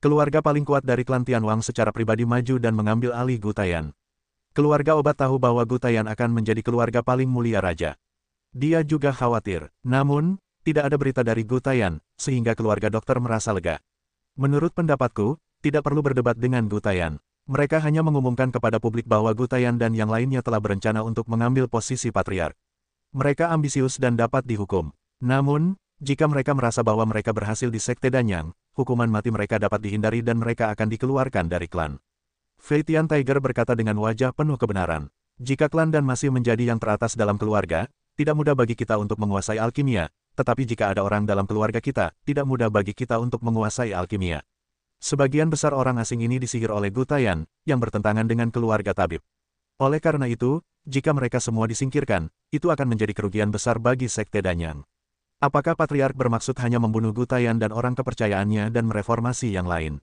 Keluarga paling kuat dari klan Tianwang secara pribadi maju dan mengambil alih Gutayan. Keluarga obat tahu bahwa Gutayan akan menjadi keluarga paling mulia raja. Dia juga khawatir, namun, tidak ada berita dari Gutayan, sehingga keluarga dokter merasa lega. Menurut pendapatku, tidak perlu berdebat dengan Gutayan. Mereka hanya mengumumkan kepada publik bahwa Gutayan dan yang lainnya telah berencana untuk mengambil posisi patriark. Mereka ambisius dan dapat dihukum. Namun, jika mereka merasa bahwa mereka berhasil di Sekte Danyang, hukuman mati mereka dapat dihindari dan mereka akan dikeluarkan dari klan. Fei Tian Tiger berkata dengan wajah penuh kebenaran. Jika klan dan masih menjadi yang teratas dalam keluarga, tidak mudah bagi kita untuk menguasai alkimia, tetapi jika ada orang dalam keluarga kita, tidak mudah bagi kita untuk menguasai alkimia. Sebagian besar orang asing ini disihir oleh Gutayan, yang bertentangan dengan keluarga tabib. Oleh karena itu, jika mereka semua disingkirkan, itu akan menjadi kerugian besar bagi Sekte Danyang. Apakah Patriark bermaksud hanya membunuh Gutayan dan orang kepercayaannya dan mereformasi yang lain?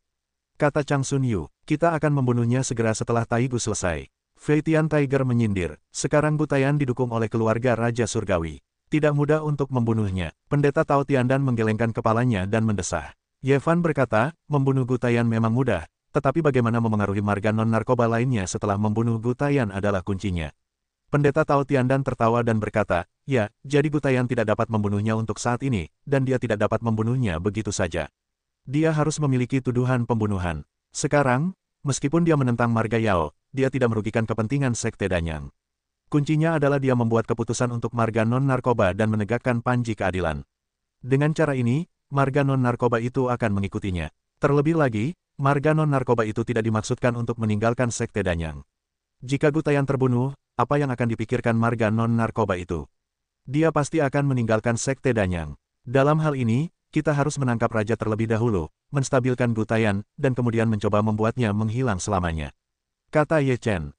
Kata Chang Sun Yu, kita akan membunuhnya segera setelah Taigu selesai. Fei Tian Tiger menyindir, sekarang Gutayan didukung oleh keluarga Raja Surgawi. Tidak mudah untuk membunuhnya. Pendeta Tao Tiandan menggelengkan kepalanya dan mendesah. Ye Fan berkata, membunuh Gutayan memang mudah, tetapi bagaimana memengaruhi marga non-narkoba lainnya setelah membunuh Gutayan adalah kuncinya. Pendeta Tao Tiandan tertawa dan berkata, ya, jadi Gutayan tidak dapat membunuhnya untuk saat ini, dan dia tidak dapat membunuhnya begitu saja. Dia harus memiliki tuduhan pembunuhan. Sekarang, meskipun dia menentang marga Yao, dia tidak merugikan kepentingan Sekte Danyang. Kuncinya adalah dia membuat keputusan untuk marga non-narkoba dan menegakkan panji keadilan. Dengan cara ini, marga non-narkoba itu akan mengikutinya. Terlebih lagi, marga non-narkoba itu tidak dimaksudkan untuk meninggalkan Sekte Danyang. Jika Gutayan terbunuh, apa yang akan dipikirkan marga non-narkoba itu? Dia pasti akan meninggalkan Sekte Danyang. Dalam hal ini, kita harus menangkap raja terlebih dahulu, menstabilkan Gutayan, dan kemudian mencoba membuatnya menghilang selamanya. Kata Ye Chen.